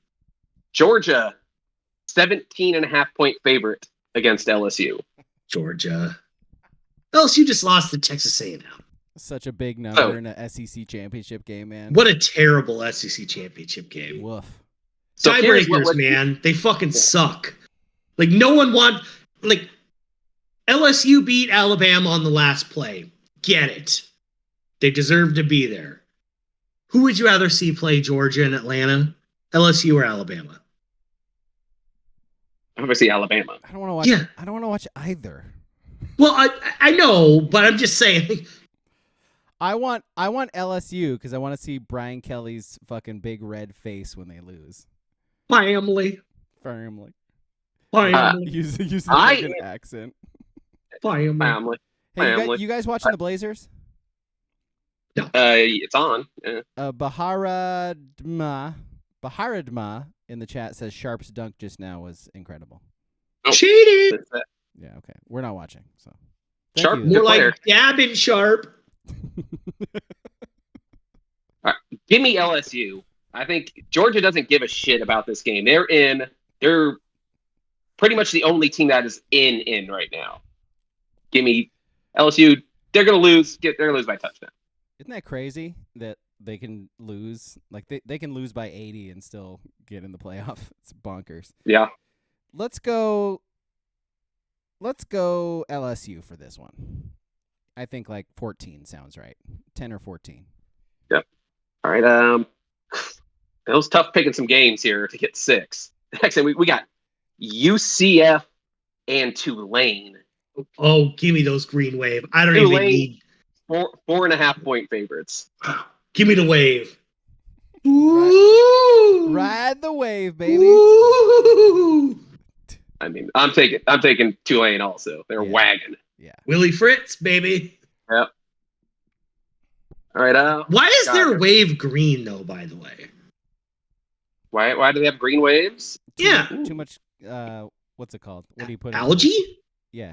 D: Georgia, 17.5-point favorite against LSU.
C: Georgia. LSU just lost to Texas A&M.
B: Such a big number in a SEC championship game, man.
C: What a terrible SEC championship game.
B: Woof.
D: So
C: Tiebreakers, man. They fucking suck. Like, no one LSU beat Alabama on the last play. Get it. They deserve to be there. Who would you rather see play Georgia and Atlanta? LSU or Alabama?
D: I'm going to see Alabama.
B: I don't want to watch.
C: Yeah.
B: I don't want to watch either.
C: Well, I know, but I'm just saying.
B: I want LSU because I want to see Brian Kelly's fucking big red face when they lose.
C: Family.
B: Use the fucking accent.
C: Family.
B: Hey, you guys watching the Blazers?
C: No.
D: It's on. Yeah.
B: Baharadma in the chat says Sharp's dunk just now was incredible.
C: Cheated.
B: Yeah, okay. We're not watching. So
D: Sharp,
C: more like dabbing Sharp.
D: All right, give me LSU. I think Georgia doesn't give a shit about this game. They're pretty much the only team that is in right now. Give me LSU. They're gonna lose. They're gonna lose by touchdown.
B: Isn't that crazy that they can lose? Like they can lose by 80 and still get in the playoff. It's bonkers.
D: Yeah.
B: Let's go LSU for this one. I think like 14 sounds right. 10 or 14.
D: Yep. All right. It was tough picking some games here to get 6. Next thing we got UCF and Tulane.
C: Oh, give me those green wave. I don't even need
D: 4.5-point favorites.
C: Give me the wave.
B: Ride the wave, baby.
C: Ooh.
D: I mean, I'm taking Tulane also. They're wagging.
B: Yeah.
C: Willie Fritz, baby.
D: Yep. All right.
C: Why is their wave green though? By the way.
D: Why do they have green waves?
B: Too much. What's it called? What do you put?
C: Algae?
B: Yeah.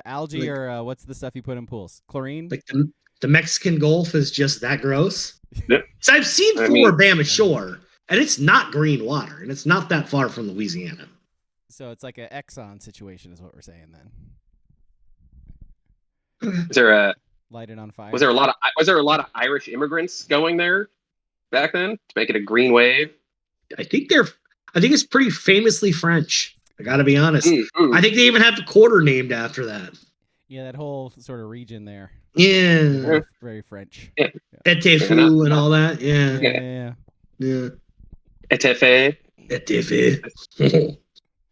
B: Algae or what's the stuff you put in pools? Chlorine.
C: Like the Mexican Gulf is just that gross.
D: Yep.
C: So I've seen Bama Shore, and it's not green water, and it's not that far from Louisiana.
B: So it's like an Exxon situation, is what we're saying
D: Is
B: then.
D: there
B: Light it on fire?
D: Was there a lot of Irish immigrants going there back then to make it a green wave?
C: I think it's pretty famously French. I got to be honest. I think they even have the quarter named after that.
B: Yeah, that whole sort of region there.
C: Yeah.
B: Very French.
D: Yeah.
C: Etefou and all that. Yeah.
B: Yeah.
D: Etefé.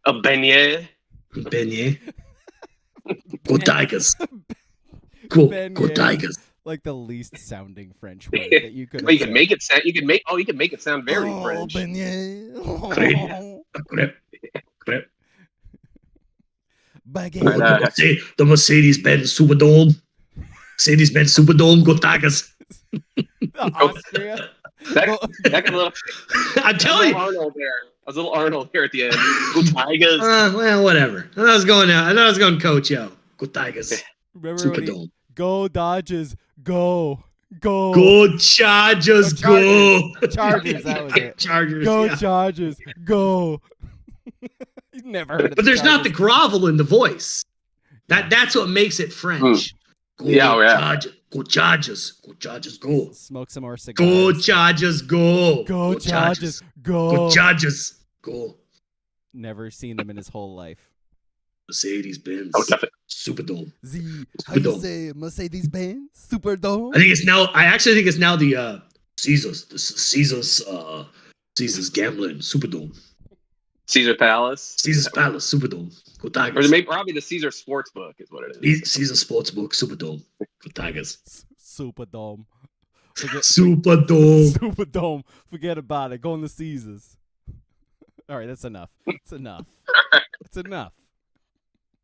D: A beignet.
C: Beignet. Go Tigers. Go Tigers.
B: like the least sounding French word that you could.
D: Well, you can make it sound. You can make it sound very
B: Oh,
D: French.
B: beignet.
C: Crap.
B: Baguette.
C: The Mercedes-Benz Superdome. Mercedes-Benz Superdome, go Tigers.
B: Austria.
D: That got a little.
C: I'm telling you.
D: Arnold there. I was a little Arnold here at the end. Go Tigers.
C: Well, whatever. I was going Coach Yo. Go Tigers.
B: Remember when
C: Superdome.
B: Go Dodgers, go.
C: Go Chargers, go.
B: Chargers, that was it.
C: Chargers,
B: Go
C: yeah.
B: Chargers, go. You've never heard of
C: But there's not the
B: Chargers.
C: grovel in the voice. That's what makes it French. Go Chargers, go Chargers, go Chargers, go.
B: Smoke some more cigars.
C: Go Chargers, go.
B: Go Chargers, go.
C: Go Chargers, go.
B: Never seen them in his whole life.
C: Mercedes-Benz.
D: Oh, definitely.
C: Superdome.
B: How you
C: Superdome.
B: say Mercedes-Benz? Superdome?
C: I actually think it's now the Caesars Gambling Superdome.
D: Caesar Palace.
C: Caesars Palace Superdome. Go
D: Or
C: Tigers.
D: maybe probably the Caesar Sportsbook is what it is.
C: Caesars Sportsbook Superdome. Go Tigers.
B: Superdome.
C: Superdome.
B: Superdome. Forget about it. Go on the Caesars. All right, that's enough. That's enough. That's enough.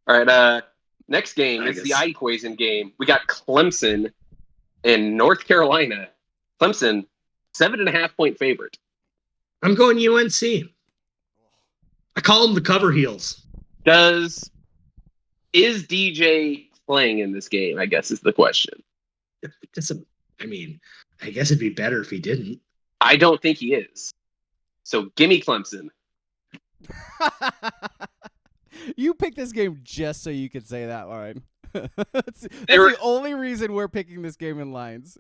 D: All right. Next game is
C: Tigers.
D: the Equation game. We got Clemson in North Carolina. Clemson, 7.5-point favorite.
C: I'm going UNC. I call them the cover heels.
D: Is DJ playing in this game? I guess is the question.
C: I guess it'd be better if he didn't.
D: I don't think he is. So give me Clemson.
B: You picked this game just so you could say that line. That's the only reason we're picking this game in lines.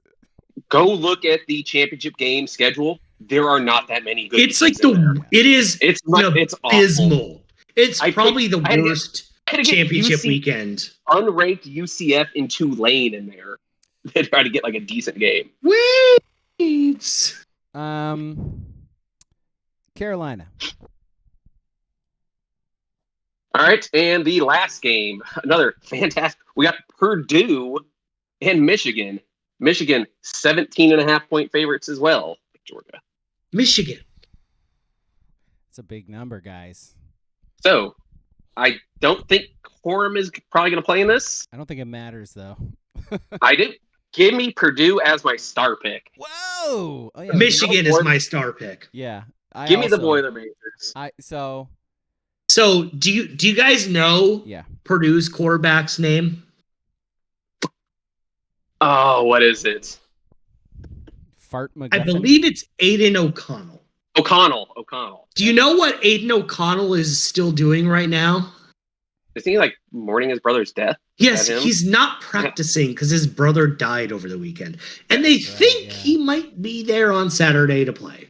D: Go look at the championship game schedule. There are not that many good.
C: It's like
D: teams in there.
C: it's
D: It's
C: abysmal.
D: awful.
C: It's probably the worst
D: I had to get
C: championship weekend.
D: Unranked UCF and Tulane in there. They try to get like a decent game.
C: Weeds.
B: Carolina.
D: All right, and the last game, another fantastic. We got Purdue and Michigan. Michigan, 17.5-point favorites as well. Georgia.
C: Michigan.
B: It's a big number, guys.
D: So, I don't think Corum is probably going to play in this.
B: I don't think it matters, though.
D: I do. Give me Purdue as my star pick.
B: Whoa! Oh, yeah,
C: Michigan is my star pick.
B: Yeah.
D: Give me the Boilermakers.
C: So do you guys know Purdue's quarterback's name?
D: Oh, what is it?
B: Fart McGuffin?
C: I believe it's Aiden O'Connell.
D: O'Connell.
C: Do you know what Aiden O'Connell is still doing right now?
D: Is he like mourning his brother's death?
C: Yes, he's not practicing because his brother died over the weekend. And they think he might be there on Saturday to play.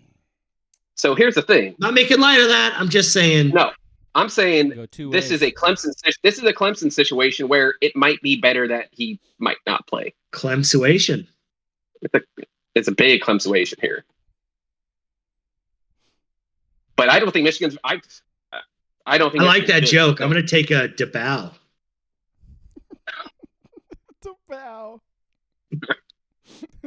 D: So here's the thing.
C: Not making light of that. I'm just saying.
D: No, I'm saying this is a Clemson situation where it might be better that he might not play.
C: Clemsuation.
D: It's a big Clemsuation here. But I don't think Michigan's. I don't think.
C: I like that joke. I'm going to take a DeBow.
B: DeBow.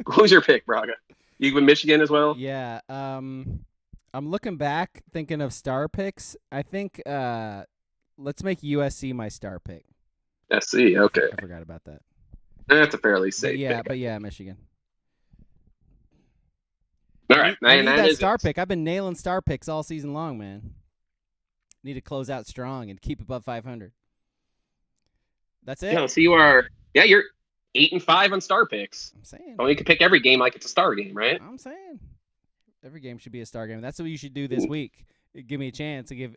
D: Who's your pick, Braga? You with Michigan as well?
B: Yeah. I'm looking back, thinking of star picks. I think let's make USC my star pick.
D: SC, okay.
B: I forgot about that.
D: That's a fairly safe pick.
B: But Michigan.
D: All right.
B: I need that star pick. I've been nailing star picks all season long, man. Need to close out strong and keep above 500. That's it.
D: No, so you're 8-5 on star picks.
B: I'm saying.
D: Well, you can pick every game like it's a star game, right?
B: I'm saying. Every game should be a star game. That's what you should do this week. Give me a chance to give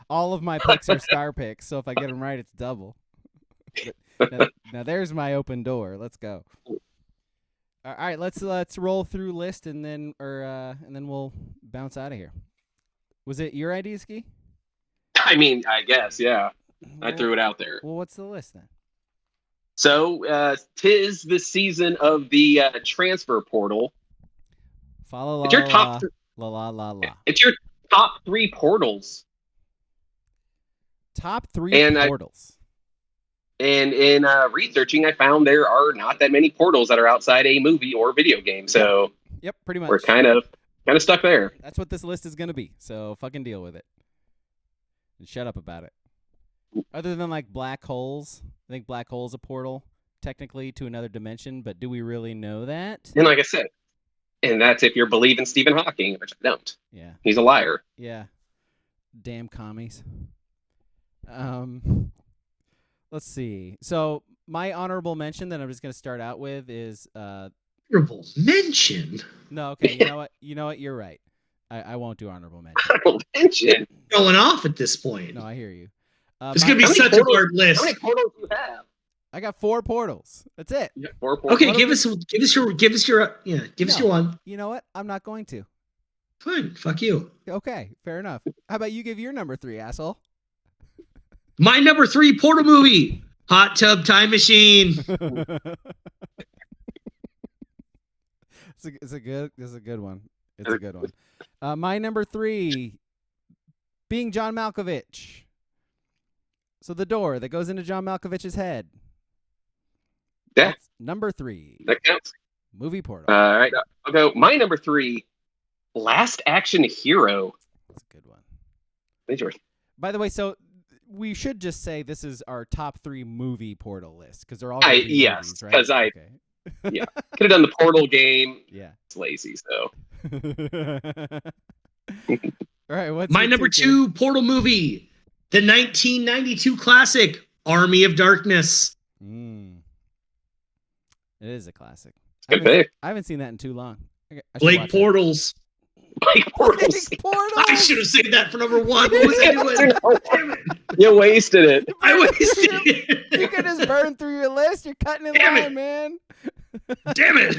B: all of my picks are star picks. So if I get them right, it's double. Now there's my open door. Let's go. All right, let's roll through list and then we'll bounce out of here. Was it your idea, Ski?
D: I mean, I guess, yeah. I threw it out there.
B: Well, what's the list then?
D: So, 'tis the season of the transfer portal.
B: It's your top
D: It's your top 3 portals.
B: Top 3 portals.
D: And in researching, I found there are not that many portals that are outside a movie or video game. So
B: Yep, pretty much.
D: we're kind of stuck there.
B: That's what this list is going to be. So fucking deal with it. And shut up about it. Other than like black holes, I think black hole's a portal technically to another dimension, but do we really know that?
D: And like I said, and that's if you're believing Stephen Hawking, which I don't.
B: Yeah.
D: He's a liar.
B: Yeah. Damn commies. Let's see. So my honorable mention that I'm just going to start out with is
C: Honorable mention?
B: no, okay, you know what? You're right. I won't do honorable mention.
D: Honorable mention.
C: Going off at this point.
B: No, I hear you.
C: It's going to be such a hard list.
D: How many portals do you have?
B: I got 4 portals. That's it.
D: You have 4 portals.
C: Okay, give us your one.
B: You know what? I'm not going to.
C: Fine, fuck you.
B: Okay, fair enough. How about you give your number 3, asshole?
C: My number 3 portal movie, Hot Tub Time Machine.
B: It's a good one. It's a good one. My number 3, being John Malkovich. So the door that goes into John Malkovich's head.
D: Yeah.
B: That's number 3.
D: That counts.
B: Movie portal.
D: All right. I'll go. My number 3, Last Action Hero.
B: That's a good one.
D: Thanks, George.
B: By the way, so we should just say this is our top 3 movie portal list because they're all gonna be
D: Yes,
B: movies, right?
D: because
B: Okay.
D: yeah, could have done the portal game.
B: Yeah.
D: It's lazy, so.
B: All right. What's
C: My
B: your
C: number
B: 2,
C: 2 portal movie, the 1992 classic, Army of Darkness.
B: It is a classic.
D: Good pick.
B: I haven't seen that in too long. I should
C: Blake
B: watch it.
C: Portals.
D: Like portals.
B: Blake Portals.
C: I should have saved that for number 1. What was I doing? Damn it.
D: You wasted it.
C: I wasted
B: You
C: it.
B: can just burn through your list. You're cutting in
C: Damn
B: line,
C: it.
B: man.
C: Damn it.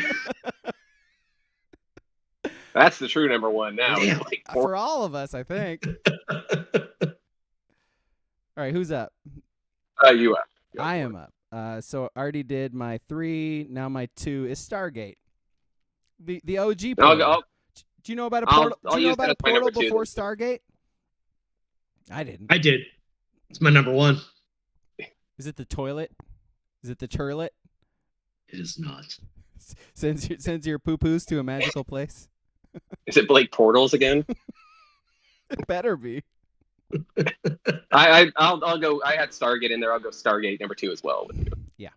D: That's the true number 1 now.
C: Damn.
D: Like,
B: For all of us, I think. All right, who's up?
D: you up.
B: I am up. So I already did my 3. Now my 2 is Stargate. The OG portal. Do you know about a portal?
D: I'll
B: Do you know
D: use
B: about
D: that
B: a
D: as my
B: portal
D: number 2
B: before
D: then.
B: Stargate? I didn't.
C: I did. It's my number 1.
B: Is it the toilet? Is it the turlet?
C: It is not.
B: Sends your poo-poos to a magical place?
D: Is it Blake Portals again?
B: It better be.
D: I'll go. I had Stargate in there. I'll go Stargate number 2 as well. With you.
B: Yeah.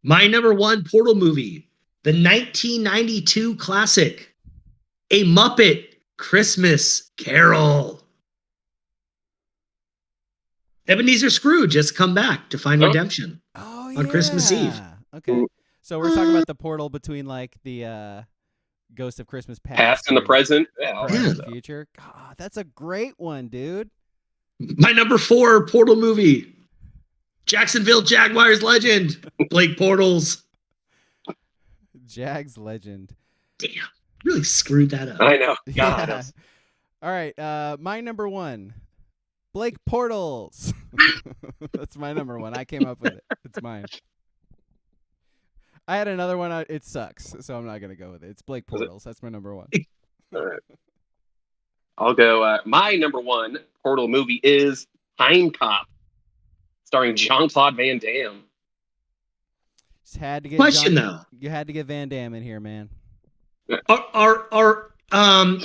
C: My number 1 portal movie, the 1992 classic, A Muppet Christmas Carol. Ebenezer Scrooge has come back to find redemption.
B: Oh, yeah.
C: On Christmas Eve.
B: Okay. So we're talking about the portal between like the Ghost of Christmas
D: Past and the present. Yeah.
B: present and future. God, that's a great one, dude.
C: My number 4 portal movie, Jacksonville Jaguars legend, Blake Portals.
B: Jags legend.
C: Damn, really screwed that up.
D: I know. God.
B: Yeah. All right. My number 1, Blake Portals. That's my number 1. I came up with it. It's mine. I had another one. It sucks, so I'm not gonna go with it. It's Blake Portals. That's my number 1.
D: All right. I'll go. My number 1 portal movie is Time Cop, starring Jean-Claude Van Damme.
B: Just had to get
C: Question though,
B: You had to get Van Damme in here, man.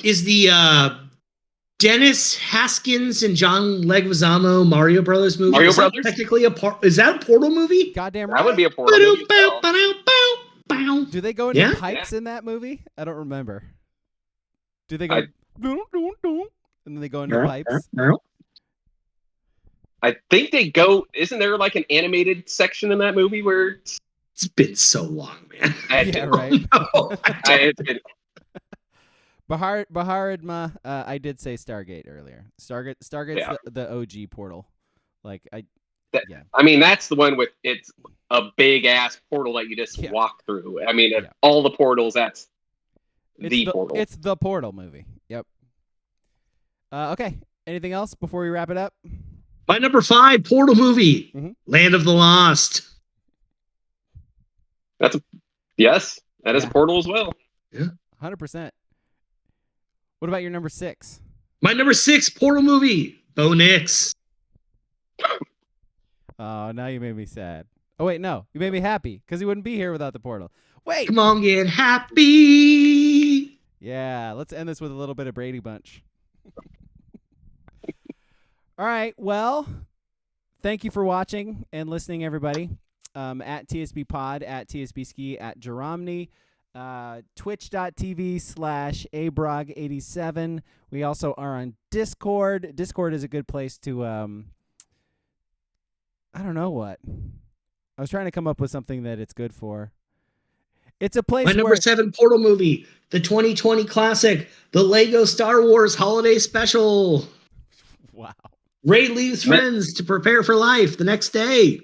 C: is the Dennis Haskins and John Leguizamo Mario Brothers movie?
D: Mario
C: is that
D: Brothers?
C: technically is that a portal movie?
B: Goddamn right.
D: That would be a portal movie. as well.
B: Do they go into
C: Yeah?
B: pipes in that movie? I don't remember. Do they go?
D: I-
B: Dun, dun, dun, and then they go into pipes.
D: I think they go. Isn't there like an animated section in that movie where it's,
C: It's been so long, man.
B: Yeah, right.
C: No,
B: Baharidma, I did say Stargate earlier. Stargate's
D: Yeah.
B: the OG portal. Like
D: I mean, that's the one with it's a big ass portal that you just
B: Yeah.
D: walk through. I mean, of
B: Yeah.
D: all the portals, that's
B: it's
D: the portal.
B: It's the portal movie. Yep. Okay. Anything else before we wrap it up?
C: My number 5 portal movie,
B: Mhm.
C: Land of the Lost.
D: Yes, that is
B: Yeah.
D: a portal as well.
B: 100%. What about your number 6?
C: My number 6 portal movie, Bo Nix.
B: Oh, now you made me sad. Oh, wait, no. You made me happy because he wouldn't be here without the portal. Wait.
C: Come on, get happy.
B: Yeah, let's end this with a little bit of Brady Bunch. All right, well, thank you for watching and listening, everybody. At TSB Pod, at TSB Ski, at Jeromney, twitch.tv/abrog87. We also are on Discord. Discord is a good place to, I don't know what. I was trying to come up with something that it's good for. It's a place
C: My number
B: where
C: 7 Portal movie, the 2020 classic, the Lego Star Wars Holiday Special.
B: Wow.
C: Ray leaves friends to prepare for life the next day.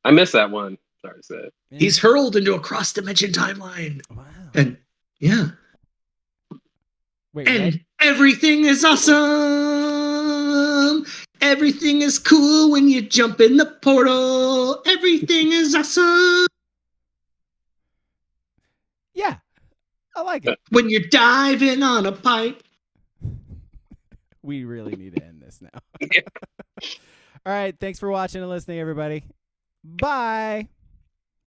D: I missed that one. Sorry to say.
B: Yeah.
C: He's hurled into a cross-dimension timeline.
B: Wow.
C: And, yeah.
B: Wait,
C: And
B: Red?
C: everything is awesome. Everything is cool when you jump in the portal. Everything is awesome.
B: Yeah, I like it.
C: When you're diving on a pipe.
B: We really need to end this now. All right, thanks for watching and listening, everybody. Bye.